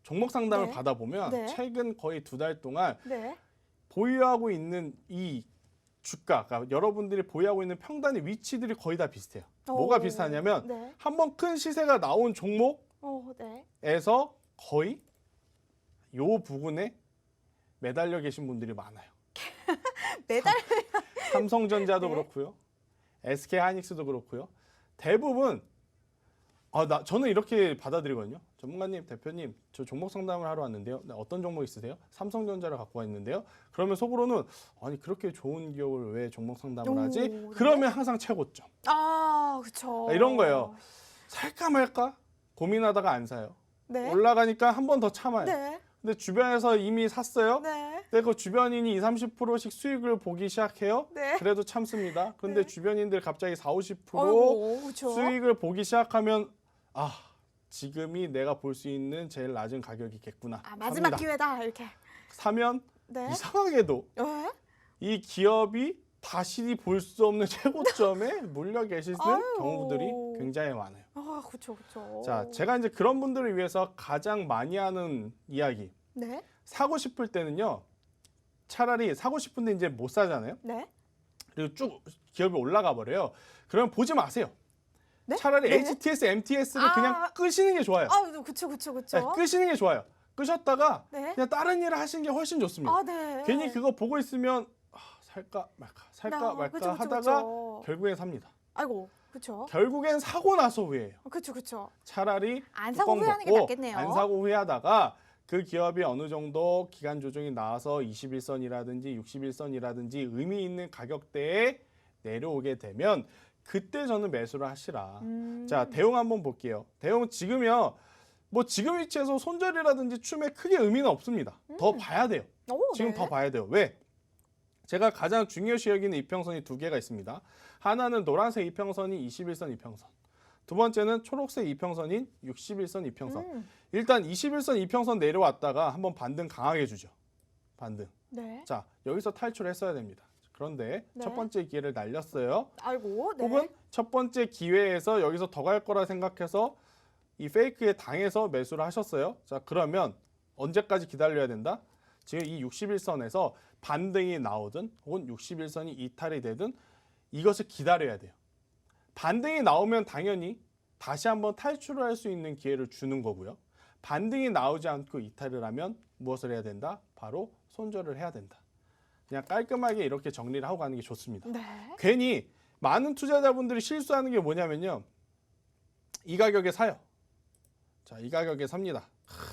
종목 상담을 네. 받아보면 네. 최근 거의 2달 동안 네. 보유하고 있는 이 주가, 그러니까 여러분들이 보유하고 있는 평단의 위치들이 거의 다 비슷해요. 뭐가 비슷하냐면 네. 한번 큰 시세가 나온 종목에서 네. 거의 요 부분에 매달려 계신 분들이 많아요. 매달 삼성전자도 네. 그렇고요. SK하이닉스도 그렇고요. 대부분 저는 이렇게 받아들이거든요. 전문가님, 대표님, 저 종목 상담을 하러 왔는데요. 네, 어떤 종목 있으세요? 삼성전자를 갖고 와 있는데요. 그러면 속으로는 아니 그렇게 좋은 기업을 왜 종목 상담을 하지? 네. 그러면 항상 최고점. 그렇죠. 이런 거예요. 살까 말까 고민하다가 안 사요. 네. 올라가니까 한 번 더 참아요. 네. 근데 주변에서 이미 샀어요. 네. 근데 그 주변인이 20, 30%씩 수익을 보기 시작해요. 네. 그래도 참습니다. 근데 네. 주변인들 갑자기 40, 50% 그렇죠. 수익을 보기 시작하면 지금이 내가 볼 수 있는 제일 낮은 가격이겠구나. 마지막 삽니다. 기회다 이렇게. 사면 네. 이상하게도 네. 이 기업이 다시 볼 수 없는 최고점에 몰려 계시는 경우들이 굉장히 많아요. 그렇죠, 그렇죠. 자, 제가 이제 그런 분들을 위해서 가장 많이 하는 이야기. 네. 사고 싶을 때는요. 차라리 사고 싶은데 이제 못 사잖아요. 네. 그리고 쭉 기업이 올라가 버려요. 그러면 보지 마세요. 네? 차라리 네? HTS, MTS를 그냥 끄시는 게 좋아요. 그렇죠, 그렇죠, 네, 그렇죠. 끄시는 게 좋아요. 끄셨다가 네. 그냥 다른 일을 하시는 게 훨씬 좋습니다. 네. 괜히 그거 보고 있으면 살까 말까 그쵸, 하다가 그쵸. 결국엔 삽니다. 아이고, 그렇죠. 결국엔 사고 나서 후회해요. 그렇죠, 그렇죠. 차라리 안 사고 뚜껑 후회하는 게 덮고 낫겠네요. 안 사고 후회하다가 그 기업이 어느 정도 기간 조정이 나와서 21선이라든지 61선이라든지 의미 있는 가격대에 내려오게 되면 그때 저는 매수를 하시라. 자, 대웅 한번 볼게요. 대웅 지금요. 뭐 지금 위치에서 손절이라든지 춤에 크게 의미는 없습니다. 더 봐야 돼요. 지금 네. 더 봐야 돼요. 왜? 제가 가장 중요시 여기는 이평선이 두 개가 있습니다. 하나는 노란색 이평선이 21선 이평선. 두 번째는 초록색 이평선인 61선 이평선. 일단 21선 이평선 내려왔다가 한번 반등 강하게 주죠. 반등. 네. 자, 여기서 탈출했어야 됩니다. 그런데 네. 첫 번째 기회를 날렸어요. 아이고, 네. 혹은 첫 번째 기회에서 여기서 더 갈 거라 생각해서 이 페이크에 당해서 매수를 하셨어요. 자, 그러면 언제까지 기다려야 된다? 지금 이 61선에서 반등이 나오든 혹은 61선이 이탈이 되든 이것을 기다려야 돼요. 반등이 나오면 당연히 다시 한번 탈출을 할 수 있는 기회를 주는 거고요. 반등이 나오지 않고 이탈을 하면 무엇을 해야 된다? 바로 손절을 해야 된다. 그냥 깔끔하게 이렇게 정리를 하고 가는 게 좋습니다. 네. 괜히 많은 투자자분들이 실수하는 게 뭐냐면요. 이 가격에 사요. 자, 이 가격에 삽니다.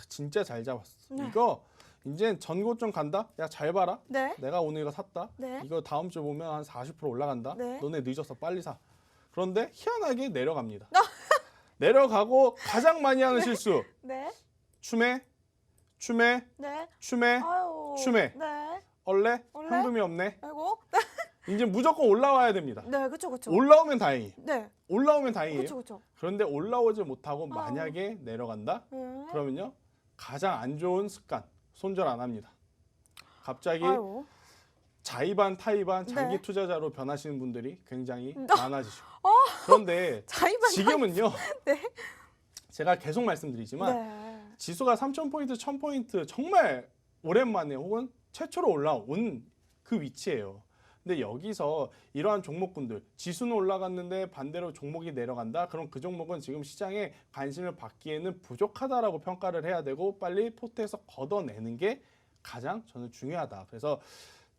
진짜 잘 잡았어. 네. 이거 이제 전고점 간다? 야, 잘 봐라. 네. 내가 오늘 이거 샀다. 네. 이거 다음 주 보면 한 40% 올라간다. 네. 너네 늦었어. 빨리 사. 그런데 희한하게 내려갑니다. 내려가고 가장 많이 하는 실수. 네. 추매, 네. 아유. 추매. 네. 얼레, 얼레? 현금이 없네. 아이고. 이제 무조건 올라와야 됩니다. 네, 그렇죠. 올라오면 다행히. 네. 올라오면 다행이에요. 그렇죠. 그런데 올라오지 못하고 만약에 내려간다? 네. 그러면요. 가장 안 좋은 습관. 손절 안 합니다. 갑자기 아유. 자의반 타의반 장기 네. 투자자로 변하시는 분들이 굉장히 네. 많아지시고. 그런데 자의반 지금은요. 네. 제가 계속 말씀드리지만 네. 지수가 3,000포인트, 1,000포인트 정말 오랜만에 혹은 최초로 올라온 그 위치예요. 근데 여기서 이러한 종목군들, 지수는 올라갔는데 반대로 종목이 내려간다? 그럼 그 종목은 지금 시장에 관심을 받기에는 부족하다라고 평가를 해야 되고 빨리 포트에서 걷어내는 게 가장 저는 중요하다. 그래서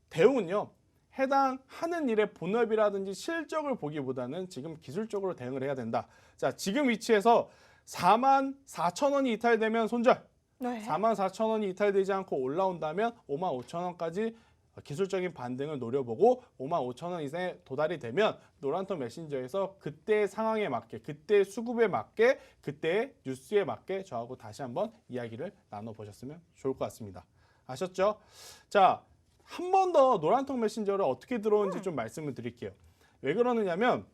대응은요. 해당하는 일의 본업이라든지 실적을 보기보다는 지금 기술적으로 대응을 해야 된다. 자, 지금 위치에서 44,000원이 이탈되면 손절. 네. 44,000원이 이탈되지 않고 올라온다면 55,000원까지 기술적인 반등을 노려보고 55,000원 이상에 도달이 되면 노란톡 메신저에서 그때의 상황에 맞게, 그때의 수급에 맞게, 그때의 뉴스에 맞게 저하고 다시 한번 이야기를 나눠보셨으면 좋을 것 같습니다. 아셨죠? 자, 한 번 더 노란톡 메신저를 어떻게 들어오는지 좀 말씀을 드릴게요. 왜 그러느냐면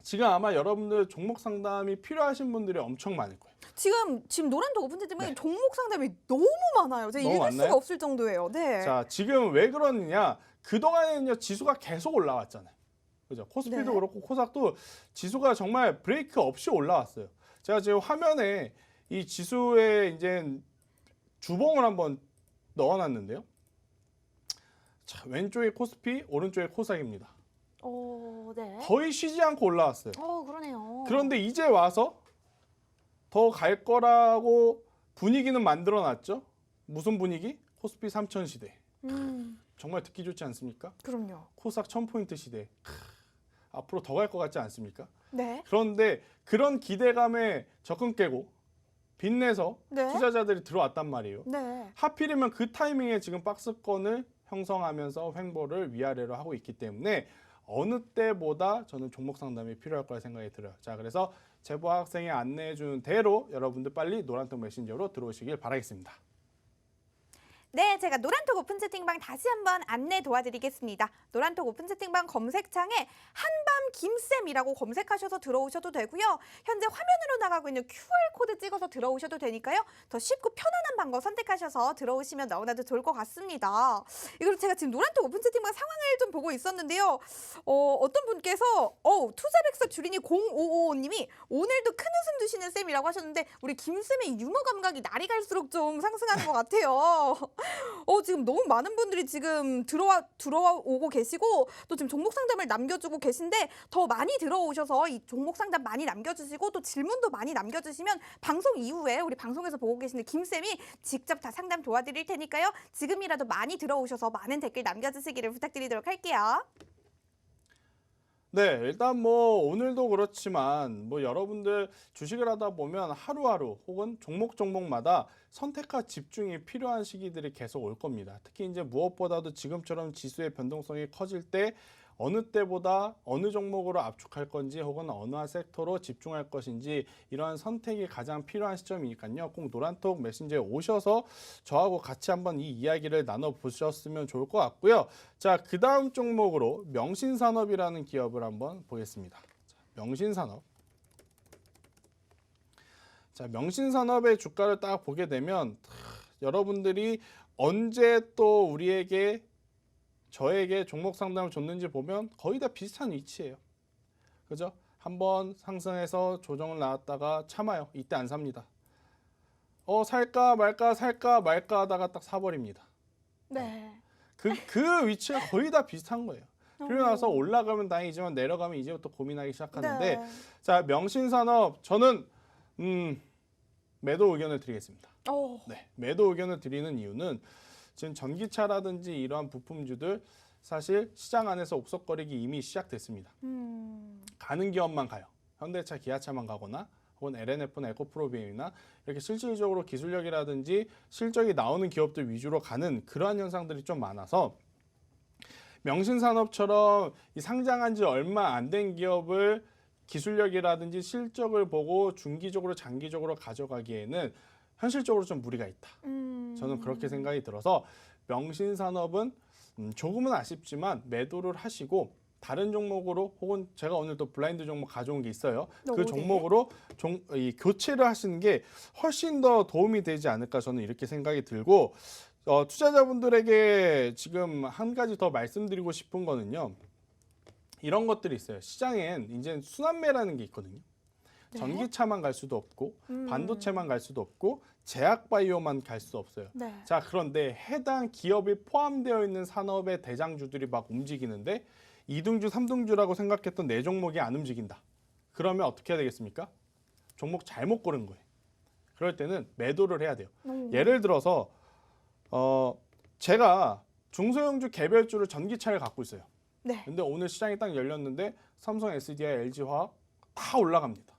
지금 아마 여러분들 종목 상담이 필요하신 분들이 엄청 많을 거예요. 지금 노란톡 오픈 채팅방에 네. 종목 상담이 너무 많아요. 제가 너무 읽을 많나요? 수가 없을 정도예요. 네. 자, 지금 왜 그러느냐? 그동안에는요, 지수가 계속 올라왔잖아요. 그죠? 코스피도 네. 그렇고 코삭도 지수가 정말 브레이크 없이 올라왔어요. 제가 지금 화면에 이 지수의 이제 주봉을 한번 넣어놨는데요. 자, 왼쪽에 코스피, 오른쪽에 코삭입니다. 네. 거의 쉬지 않고 올라왔어요. 그러네요. 그런데 이제 와서 더 갈 거라고 분위기는 만들어놨죠. 무슨 분위기? 코스피 3,000 시대. 정말 듣기 좋지 않습니까? 그럼요. 코스닥 1,000포인트 시대. 앞으로 더 갈 것 같지 않습니까? 네. 그런데 그런 기대감에 적금 깨고 빚내서 네. 투자자들이 들어왔단 말이에요. 네. 하필이면 그 타이밍에 지금 박스권을 형성하면서 횡보를 위아래로 하고 있기 때문에 어느 때보다 저는 종목 상담이 필요할 거라 생각이 들어요. 자, 그래서 제보 학생이 안내해 주는 대로 여러분들 빨리 노란톡 메신저로 들어오시길 바라겠습니다. 네, 제가 노란톡 오픈 채팅방 다시 한번 안내 도와드리겠습니다. 노란톡 오픈 채팅방 검색창에 한밤 김쌤이라고 검색하셔서 들어오셔도 되고요. 현재 화면으로 나가고 있는 QR코드 찍어서 들어오셔도 되니까요. 더 쉽고 편안한 방법 선택하셔서 들어오시면 너무나도 좋을 것 같습니다. 이걸 제가 지금 노란톡 오픈 채팅방 상황을 좀 보고 있었는데요. 어떤 분께서 투자백서 주린이 0555님이 오늘도 큰 웃음 주시는 쌤이라고 하셨는데 우리 김쌤의 유머 감각이 날이 갈수록 좀 상승하는 것 같아요. 지금 너무 많은 분들이 지금 들어오고 계시고 또 지금 종목 상담을 남겨주고 계신데 더 많이 들어오셔서 이 종목 상담 많이 남겨주시고 또 질문도 많이 남겨주시면 방송 이후에 우리 방송에서 보고 계시는 김쌤이 직접 다 상담 도와드릴 테니까요. 지금이라도 많이 들어오셔서 많은 댓글 남겨주시기를 부탁드리도록 할게요. 네, 일단 뭐 오늘도 그렇지만 뭐 여러분들 주식을 하다 보면 하루하루 혹은 종목마다 선택과 집중이 필요한 시기들이 계속 올 겁니다. 특히 이제 무엇보다도 지금처럼 지수의 변동성이 커질 때 어느 때보다 어느 종목으로 압축할 건지 혹은 어느 한 섹터로 집중할 것인지 이러한 선택이 가장 필요한 시점이니까요. 꼭 노란톡 메신저에 오셔서 저하고 같이 한번 이 이야기를 나눠보셨으면 좋을 것 같고요. 자, 그 다음 종목으로 명신산업이라는 기업을 한번 보겠습니다. 자, 명신산업. 자, 명신산업의 주가를 딱 보게 되면 여러분들이 언제 또 저에게 종목 상담을 줬는지 보면 거의 다 비슷한 위치예요. 그죠? 한번 상승해서 조정을 나왔다가 참아요. 이때 안 삽니다. 살까 말까 하다가 딱 사버립니다. 네. 그 위치가 거의 다 비슷한 거예요. 그리고 나서 올라가면 다행이지만 내려가면 이제부터 고민하기 시작하는데 네. 자, 명신산업 저는 매도 의견을 드리겠습니다. 네, 매도 의견을 드리는 이유는 지금 전기차라든지 이러한 부품주들 사실 시장 안에서 옥석거리기 이미 시작됐습니다. 가는 기업만 가요. 현대차, 기아차만 가거나 혹은 LNF나 에코프로비엠이나 이렇게 실질적으로 기술력이라든지 실적이 나오는 기업들 위주로 가는 그러한 현상들이 좀 많아서 명신산업처럼 이 상장한 지 얼마 안 된 기업을 기술력이라든지 실적을 보고 중기적으로 장기적으로 가져가기에는 현실적으로 좀 무리가 있다. 저는 그렇게 생각이 들어서 명신산업은 조금은 아쉽지만 매도를 하시고 다른 종목으로 혹은 제가 오늘 또 블라인드 종목 가져온 게 있어요. 그 네. 종목으로 이 교체를 하시는 게 훨씬 더 도움이 되지 않을까 저는 이렇게 생각이 들고 투자자분들에게 지금 한 가지 더 말씀드리고 싶은 거는요. 이런 것들이 있어요. 시장엔 이제 순환매라는 게 있거든요. 네. 전기차만 갈 수도 없고 반도체만 갈 수도 없고 제약바이오만 갈 수 없어요. 네. 자, 그런데 해당 기업이 포함되어 있는 산업의 대장주들이 막 움직이는데 2등주, 3등주라고 생각했던 내 종목이 안 움직인다. 그러면 어떻게 해야 되겠습니까? 종목 잘못 고른 거예요. 그럴 때는 매도를 해야 돼요. 예를 들어서 제가 중소형주 개별주를 전기차를 갖고 있어요. 네. 근데 오늘 시장이 딱 열렸는데 삼성, SDI, LG화학 다 올라갑니다.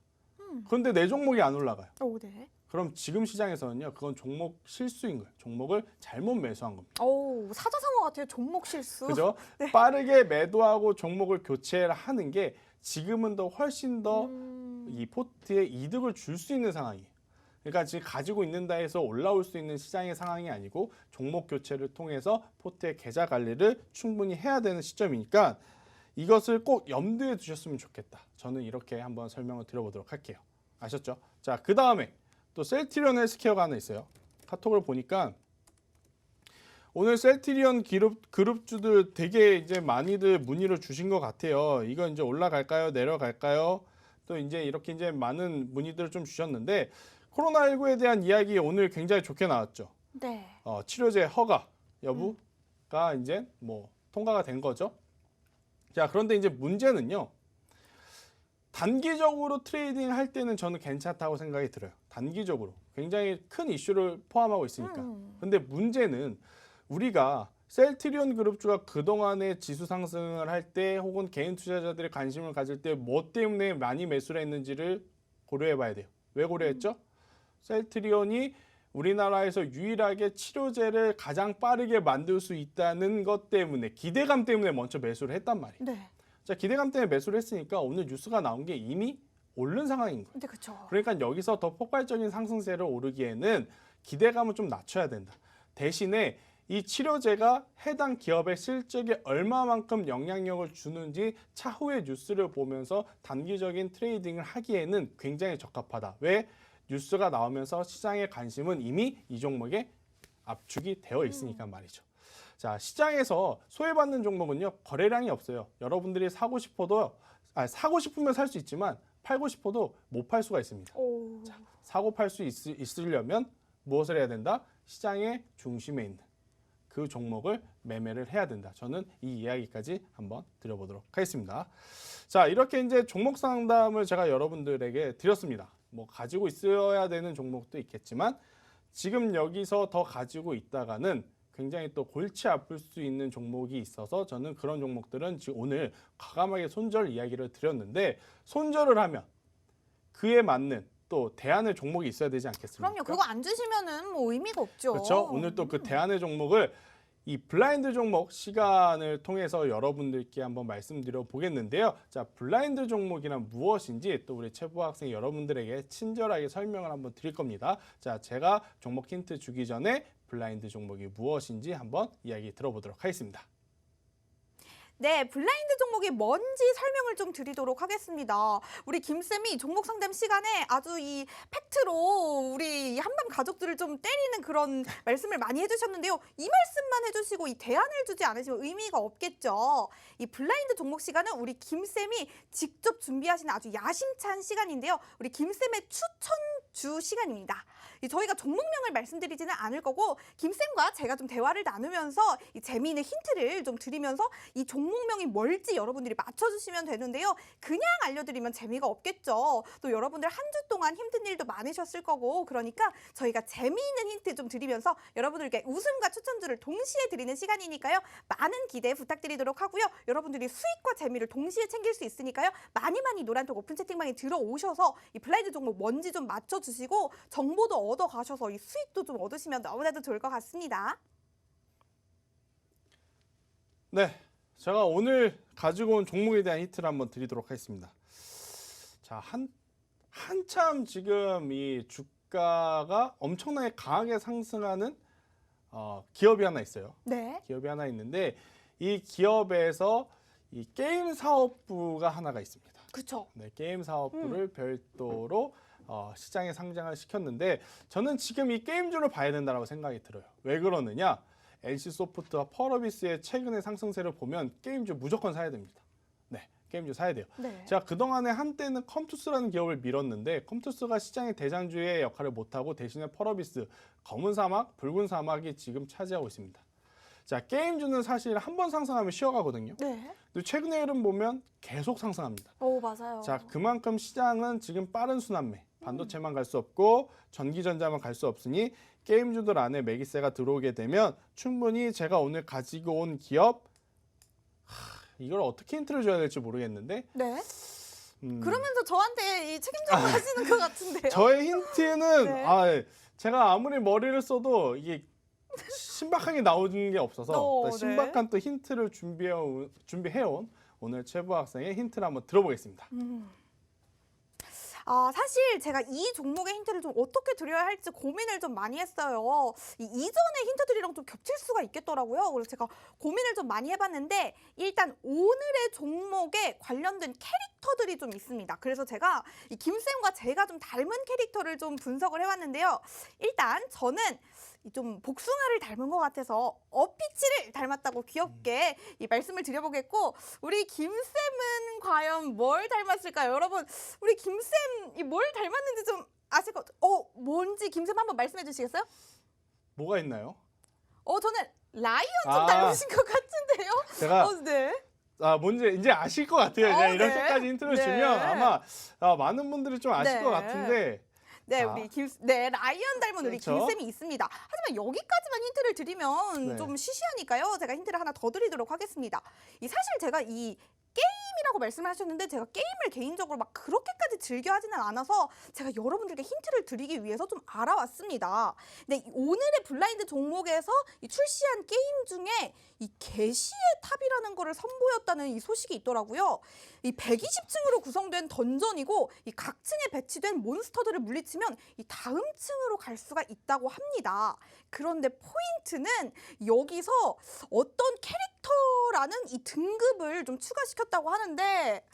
그런데 내 종목이 안 올라가요. 네. 그럼 지금 시장에서는요, 그건 종목 실수인 거예요. 종목을 잘못 매수한 겁니다. 사자성어 같아요. 종목 실수. 그죠? 네. 빠르게 매도하고 종목을 교체를 하는 게 지금은 더 훨씬 더 이 포트에 이득을 줄 수 있는 상황이에요. 그러니까 지금 가지고 있는다 해서 올라올 수 있는 시장의 상황이 아니고 종목 교체를 통해서 포트의 계좌 관리를 충분히 해야 되는 시점이니까 이것을 꼭 염두에 두셨으면 좋겠다. 저는 이렇게 한번 설명을 드려보도록 할게요. 아셨죠? 자, 그 다음에 또 셀트리온 헬스케어가 하나 있어요. 카톡을 보니까 오늘 셀트리온 그룹주들 되게 이제 많이들 문의를 주신 것 같아요. 이거 이제 올라갈까요? 내려갈까요? 또 이제 이렇게 이제 많은 문의들을 좀 주셨는데 코로나19에 대한 이야기 오늘 굉장히 좋게 나왔죠. 네. 치료제 허가 여부가 이제 뭐 통과가 된 거죠. 자, 그런데 이제 문제는요. 단기적으로 트레이딩 할 때는 저는 괜찮다고 생각이 들어요. 단기적으로. 굉장히 큰 이슈를 포함하고 있으니까. 근데 문제는 우리가 셀트리온 그룹주가 그동안의 지수 상승을 할 때 혹은 개인 투자자들의 관심을 가질 때 뭐 때문에 많이 매수를 했는지를 고려해 봐야 돼요. 왜 고려했죠? 셀트리온이 우리나라에서 유일하게 치료제를 가장 빠르게 만들 수 있다는 것 때문에 기대감 때문에 먼저 매수를 했단 말이에요. 네. 자, 기대감 때문에 매수를 했으니까 오늘 뉴스가 나온 게 이미 오른 상황인 거예요. 근데 그쵸. 그러니까 여기서 더 폭발적인 상승세를 오르기에는 기대감을 좀 낮춰야 된다. 대신에 이 치료제가 해당 기업의 실적에 얼마만큼 영향력을 주는지 차후의 뉴스를 보면서 단기적인 트레이딩을 하기에는 굉장히 적합하다. 왜? 뉴스가 나오면서 시장의 관심은 이미 이 종목에 압축이 되어 있으니까 말이죠. 자, 시장에서 소외받는 종목은요, 거래량이 없어요. 여러분들이 사고 싶으면 살 수 있지만 팔고 싶어도 못 팔 수가 있습니다. 자, 사고 팔 수 있으려면 무엇을 해야 된다? 시장의 중심에 있는 그 종목을 매매를 해야 된다. 저는 이 이야기까지 한번 드려보도록 하겠습니다. 자, 이렇게 이제 종목 상담을 제가 여러분들에게 드렸습니다. 뭐 가지고 있어야 되는 종목도 있겠지만 지금 여기서 더 가지고 있다가는 굉장히 또 골치 아플 수 있는 종목이 있어서 저는 그런 종목들은 지금 오늘 과감하게 손절 이야기를 드렸는데 손절을 하면 그에 맞는 또 대안의 종목이 있어야 되지 않겠습니까? 그럼요. 그거 안 주시면은 뭐 의미가 없죠. 그렇죠. 오늘 또 그 대안의 종목을 이 블라인드 종목 시간을 통해서 여러분들께 한번 말씀드려 보겠는데요. 자, 블라인드 종목이란 무엇인지 또 우리 최부 학생 여러분들에게 친절하게 설명을 한번 드릴 겁니다. 자, 제가 종목 힌트 주기 전에 블라인드 종목이 무엇인지 한번 이야기 들어보도록 하겠습니다. 네, 블라인드 종목이 뭔지 설명을 좀 드리도록 하겠습니다. 우리 김쌤이 종목 상담 시간에 아주 이 팩트로 우리 한밤 가족들을 좀 때리는 그런 말씀을 많이 해주셨는데요. 이 말씀만 해주시고 이 대안을 주지 않으시면 의미가 없겠죠. 이 블라인드 종목 시간은 우리 김쌤이 직접 준비하시는 아주 야심찬 시간인데요. 우리 김쌤의 추천주 시간입니다. 저희가 종목명을 말씀드리지는 않을 거고 김쌤과 제가 좀 대화를 나누면서 이 재미있는 힌트를 좀 드리면서 이 종목명이 뭘지 여러분들이 맞춰주시면 되는데요. 그냥 알려드리면 재미가 없겠죠. 또 여러분들 한 주 동안 힘든 일도 많으셨을 거고 그러니까 저희가 재미있는 힌트 좀 드리면서 여러분들께 웃음과 추천주를 동시에 드리는 시간이니까요. 많은 기대 부탁드리도록 하고요. 여러분들이 수익과 재미를 동시에 챙길 수 있으니까요. 많이 노란톡 오픈 채팅방에 들어오셔서 이 블라인드 종목 뭔지 좀 맞춰주시고 정보도 얻어 가셔서 이 수익도 좀 얻으시면 너무나도 좋을 것 같습니다. 네, 제가 오늘 가지고 온 종목에 대한 힌트를 한번 드리도록 하겠습니다. 자, 한참 지금 이 주가가 엄청나게 강하게 상승하는 기업이 하나 있어요. 네. 기업이 하나 있는데 이 기업에서 이 게임 사업부가 하나가 있습니다. 그렇죠. 네, 게임 사업부를 별도로 시장에 상장을 시켰는데 저는 지금 이 게임주를 봐야 된다고 생각이 들어요. 왜 그러느냐? NC소프트와 펄어비스의 최근의 상승세를 보면 게임주 무조건 사야 됩니다. 네, 게임주 사야 돼요. 네. 제가 그동안에 한때는 컴투스라는 기업을 밀었는데 컴투스가 시장의 대장주의 역할을 못하고 대신에 펄어비스, 검은 사막, 붉은 사막이 지금 차지하고 있습니다. 자, 게임주는 사실 한 번 상승하면 쉬어가거든요. 네. 근데 최근의 흐름 보면 계속 상승합니다. 오, 맞아요. 자, 그만큼 시장은 지금 빠른 순환매, 반도체만 갈 수 없고 전기전자만 갈 수 없으니 게임주들 안에 매기세가 들어오게 되면 충분히 제가 오늘 가지고 온 기업 이걸 어떻게 힌트를 줘야 될지 모르겠는데 네. 그러면서 저한테 이 책임져고 하시는 것 같은데요. 저의 힌트는 네. 제가 아무리 머리를 써도 이게 신박하게 나오는 게 없어서 네. 신박한 또 힌트를 준비해온 오늘 최부 학생의 힌트를 한번 들어보겠습니다. 사실 제가 이 종목의 힌트를 좀 어떻게 드려야 할지 고민을 좀 많이 했어요. 이전의 힌트들이랑 좀 겹칠 수가 있겠더라고요. 그래서 제가 고민을 좀 많이 해봤는데 일단 오늘의 종목에 관련된 캐릭터들이 좀 있습니다. 그래서 제가 이 김쌤과 제가 좀 닮은 캐릭터를 좀 분석을 해봤는데요. 일단 저는 좀 복숭아를 닮은 것 같아서 어피치를 닮았다고 귀엽게 이 말씀을 드려보겠고 우리 김쌤은 과연 뭘 닮았을까요? 여러분 우리 김쌤이 뭘 닮았는지 좀 아실 것 같아요. 뭔지 김쌤 한번 말씀해 주시겠어요? 뭐가 있나요? 저는 라이언 좀 닮으신 것 같은데요? 제가 네. 뭔지 이제 아실 것 같아요. 이제 네. 이렇게까지 힌트를 네. 주면 아마 많은 분들이 좀 아실 네. 것 같은데 네, 자. 우리 라이언 닮은 우리 그렇죠. 김쌤이 있습니다. 하지만 여기까지만 힌트를 드리면 네. 좀 시시하니까요. 제가 힌트를 하나 더 드리도록 하겠습니다. 사실 제가 이 게임이라고 말씀하셨는데 제가 게임을 개인적으로 막 그렇게까지 즐겨 하지는 않아서 제가 여러분들께 힌트를 드리기 위해서 좀 알아왔습니다. 근데 오늘의 블라인드 종목에서 이 출시한 게임 중에 이 계시의 탑이라는 거를 선보였다는 이 소식이 있더라고요. 이 120층으로 구성된 던전이고 이 각 층에 배치된 몬스터들을 물리치면 이 다음 층으로 갈 수가 있다고 합니다. 그런데 포인트는 여기서 어떤 캐릭터라는 이 등급을 좀 추가시켰다고 하는데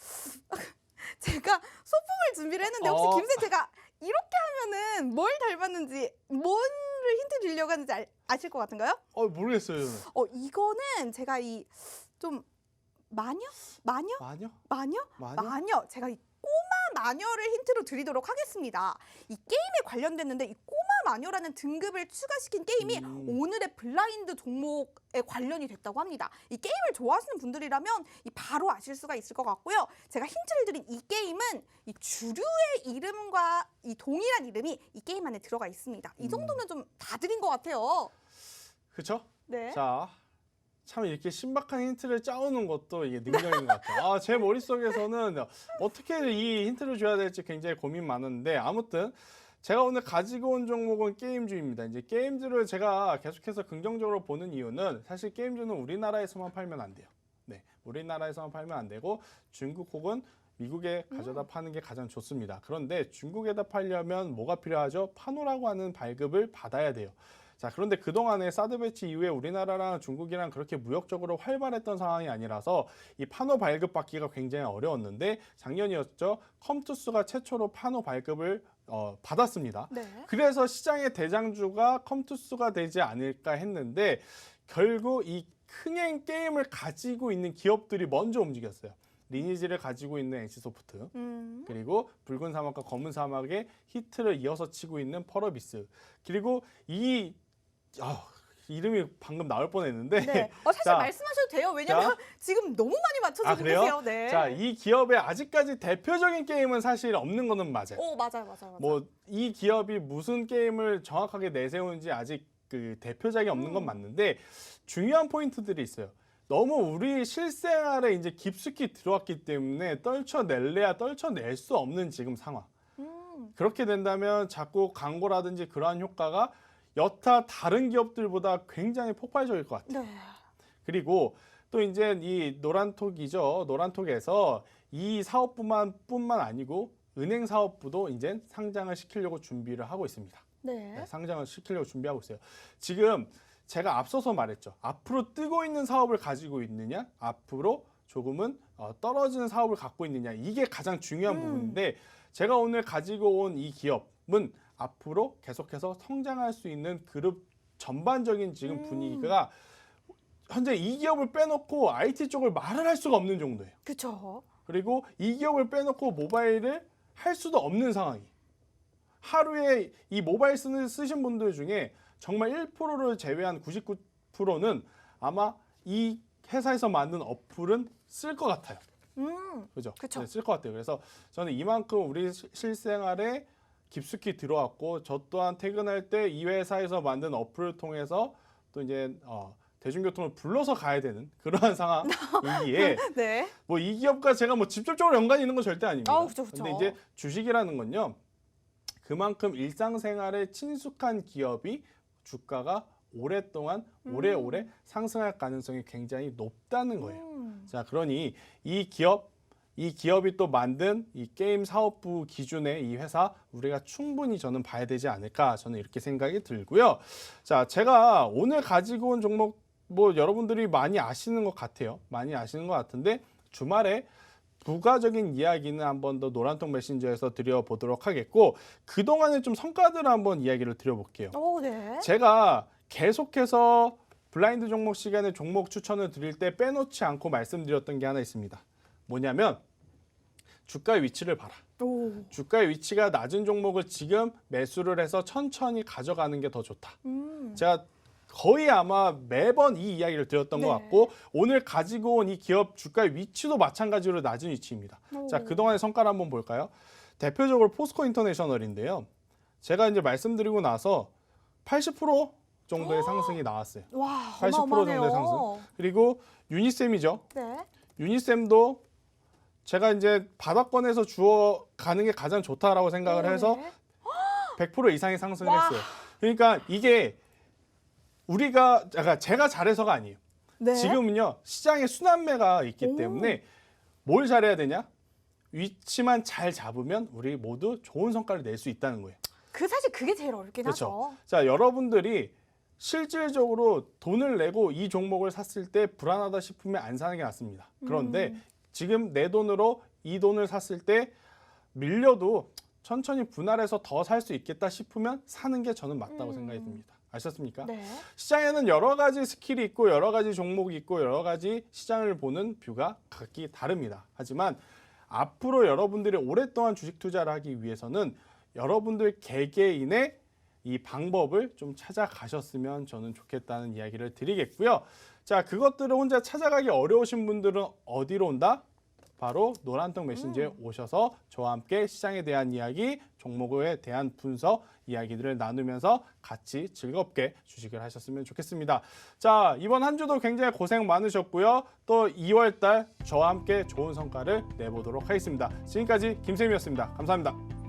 제가 소품을 준비를 했는데 혹시 김쌤 제가 이렇게 하면은 뭘 닮았는지 뭐를 힌트 드리려고 하는지 아실 것 같은가요? 모르겠어요. 저는. 이거는 제가 이 좀 마녀? 제가 이 꼬마 마녀를 힌트로 드리도록 하겠습니다. 이 게임에 관련됐는데 이 꼬마 마녀라는 등급을 추가시킨 게임이 오늘의 블라인드 종목에 관련이 됐다고 합니다. 이 게임을 좋아하시는 분들이라면 바로 아실 수가 있을 것 같고요. 제가 힌트를 드린 이 게임은 이 주류의 이름과 이 동일한 이름이 이 게임 안에 들어가 있습니다. 이 정도면 좀 다 드린 것 같아요. 그렇죠? 네. 자, 참 이렇게 신박한 힌트를 짜오는 것도 이게 능력인 것 같아요. 제 머릿속에서는 어떻게 이 힌트를 줘야 될지 굉장히 고민 많은데 아무튼 제가 오늘 가지고 온 종목은 게임주입니다. 이제 게임주를 제가 계속해서 긍정적으로 보는 이유는 사실 게임주는 우리나라에서만 팔면 안 돼요. 네, 우리나라에서만 팔면 안 되고 중국 혹은 미국에 가져다 파는 게 가장 좋습니다. 그런데 중국에다 팔려면 뭐가 필요하죠? 파노라고 하는 발급을 받아야 돼요. 자, 그런데 그동안에 사드 배치 이후에 우리나라랑 중국이랑 그렇게 무역적으로 활발했던 상황이 아니라서 이 파노 발급 받기가 굉장히 어려웠는데 작년이었죠. 컴투스가 최초로 파노 발급을 받았습니다. 네. 그래서 시장의 대장주가 컴투스가 되지 않을까 했는데 결국 이 흥행 게임을 가지고 있는 기업들이 먼저 움직였어요. 리니지를 가지고 있는 NC소프트 그리고 붉은 사막과 검은 사막의 히트를 이어서 치고 있는 펄어비스 그리고 이름이 방금 나올 뻔했는데 네. 사실 자, 말씀하셔도 돼요. 왜냐면 지금 너무 많이 맞춰주고 그래요? 계세요. 네. 자, 이 기업의 아직까지 대표적인 게임은 사실 없는 거는 맞아요. 맞아요. 뭐 이 기업이 무슨 게임을 정확하게 내세우는지 아직 그 대표작이 없는 건 맞는데 중요한 포인트들이 있어요. 너무 우리 실생활에 이제 깊숙이 들어왔기 때문에 떨쳐낼래야 떨쳐낼 수 없는 지금 상황. 그렇게 된다면 자꾸 광고라든지 그러한 효과가 여타 다른 기업들보다 굉장히 폭발적일 것 같아요. 네. 그리고 또 이제 이 노란톡이죠. 노란톡에서 이 사업뿐만 아니고 은행 사업부도 이제 상장을 시키려고 준비를 하고 있습니다. 네. 상장을 시키려고 준비하고 있어요. 지금 제가 앞서서 말했죠. 앞으로 뜨고 있는 사업을 가지고 있느냐, 앞으로 조금은 떨어지는 사업을 갖고 있느냐, 이게 가장 중요한 부분인데, 제가 오늘 가지고 온 이 기업은 앞으로 계속해서 성장할 수 있는 그룹 전반적인 지금 분위기가 현재 이 기업을 빼놓고 IT 쪽을 말을 할 수가 없는 정도예요. 그렇죠. 그리고 이 기업을 빼놓고 모바일을 할 수도 없는 상황이. 하루에 이 모바일 쓰신 분들 중에 정말 1%를 제외한 99%는 아마 이 회사에서 만든 어플은 쓸 것 같아요. 그죠? 그쵸. 네, 쓸 것 같아요. 그래서 저는 이만큼 우리 실생활에 깊숙이 들어왔고, 저 또한 퇴근할 때 이 회사에서 만든 어플을 통해서 또 이제 대중교통을 불러서 가야 되는 그러한 상황이기에 네. 뭐 이 기업과 제가 뭐 직접적으로 연관이 있는 건 절대 아닙니다. 그쵸. 근데 이제 주식이라는 건요, 그만큼 일상생활에 친숙한 기업이 주가가 오랫동안 오래오래 상승할 가능성이 굉장히 높다는 거예요. 자, 그러니 이 기업이 또 만든 이 게임 사업부 기준의 이 회사, 우리가 충분히 저는 봐야 되지 않을까, 저는 이렇게 생각이 들고요. 자, 제가 오늘 가지고 온 종목, 뭐 여러분들이 많이 아시는 것 같아요. 많이 아시는 것 같은데, 주말에 부가적인 이야기는 한번 더 노란통 메신저에서 드려보도록 하겠고, 그동안의 좀 성과들을 한번 이야기를 드려볼게요. 네. 제가 계속해서 블라인드 종목 시간에 종목 추천을 드릴 때 빼놓지 않고 말씀드렸던 게 하나 있습니다. 뭐냐면 주가의 위치를 봐라. 주가의 위치가 낮은 종목을 지금 매수를 해서 천천히 가져가는 게 더 좋다. 제가 거의 아마 매번 이 이야기를 드렸던 것 같고, 오늘 가지고 온 이 기업 주가의 위치도 마찬가지로 낮은 위치입니다. 자, 그동안의 성과를 한번 볼까요? 대표적으로 포스코 인터내셔널인데요. 제가 이제 말씀드리고 나서 80% 정도의 상승이 나왔어요. 와, 80% 정도의 상승. 그리고 유니셈이죠. 네. 유니셈도 제가 이제 바닥권에서 주워 가는 게 가장 좋다라고 생각을 해서 100% 이상의 상승을 했어요. 그러니까 이게 제가 잘해서가 아니에요. 네. 지금은요, 시장에 순환매가 있기 때문에 뭘 잘해야 되냐? 위치만 잘 잡으면 우리 모두 좋은 성과를 낼 수 있다는 거예요. 사실 그게 제일 어렵긴 하죠. 자, 여러분들이 실질적으로 돈을 내고 이 종목을 샀을 때 불안하다 싶으면 안 사는 게 낫습니다. 그런데 지금 내 돈으로 이 돈을 샀을 때 밀려도 천천히 분할해서 더 살 수 있겠다 싶으면 사는 게 저는 맞다고 생각이 듭니다. 아셨습니까? 네. 시장에는 여러 가지 스킬이 있고 여러 가지 종목이 있고 여러 가지 시장을 보는 뷰가 각기 다릅니다. 하지만 앞으로 여러분들이 오랫동안 주식 투자를 하기 위해서는 여러분들 개개인의 이 방법을 좀 찾아가셨으면 저는 좋겠다는 이야기를 드리겠고요. 자, 그것들을 혼자 찾아가기 어려우신 분들은 어디로 온다? 바로 노란통 메신저에 오셔서 저와 함께 시장에 대한 이야기, 종목에 대한 분석, 이야기들을 나누면서 같이 즐겁게 주식을 하셨으면 좋겠습니다. 자, 이번 한 주도 굉장히 고생 많으셨고요. 또 2월 달 저와 함께 좋은 성과를 내보도록 하겠습니다. 지금까지 김쌤이었습니다. 감사합니다.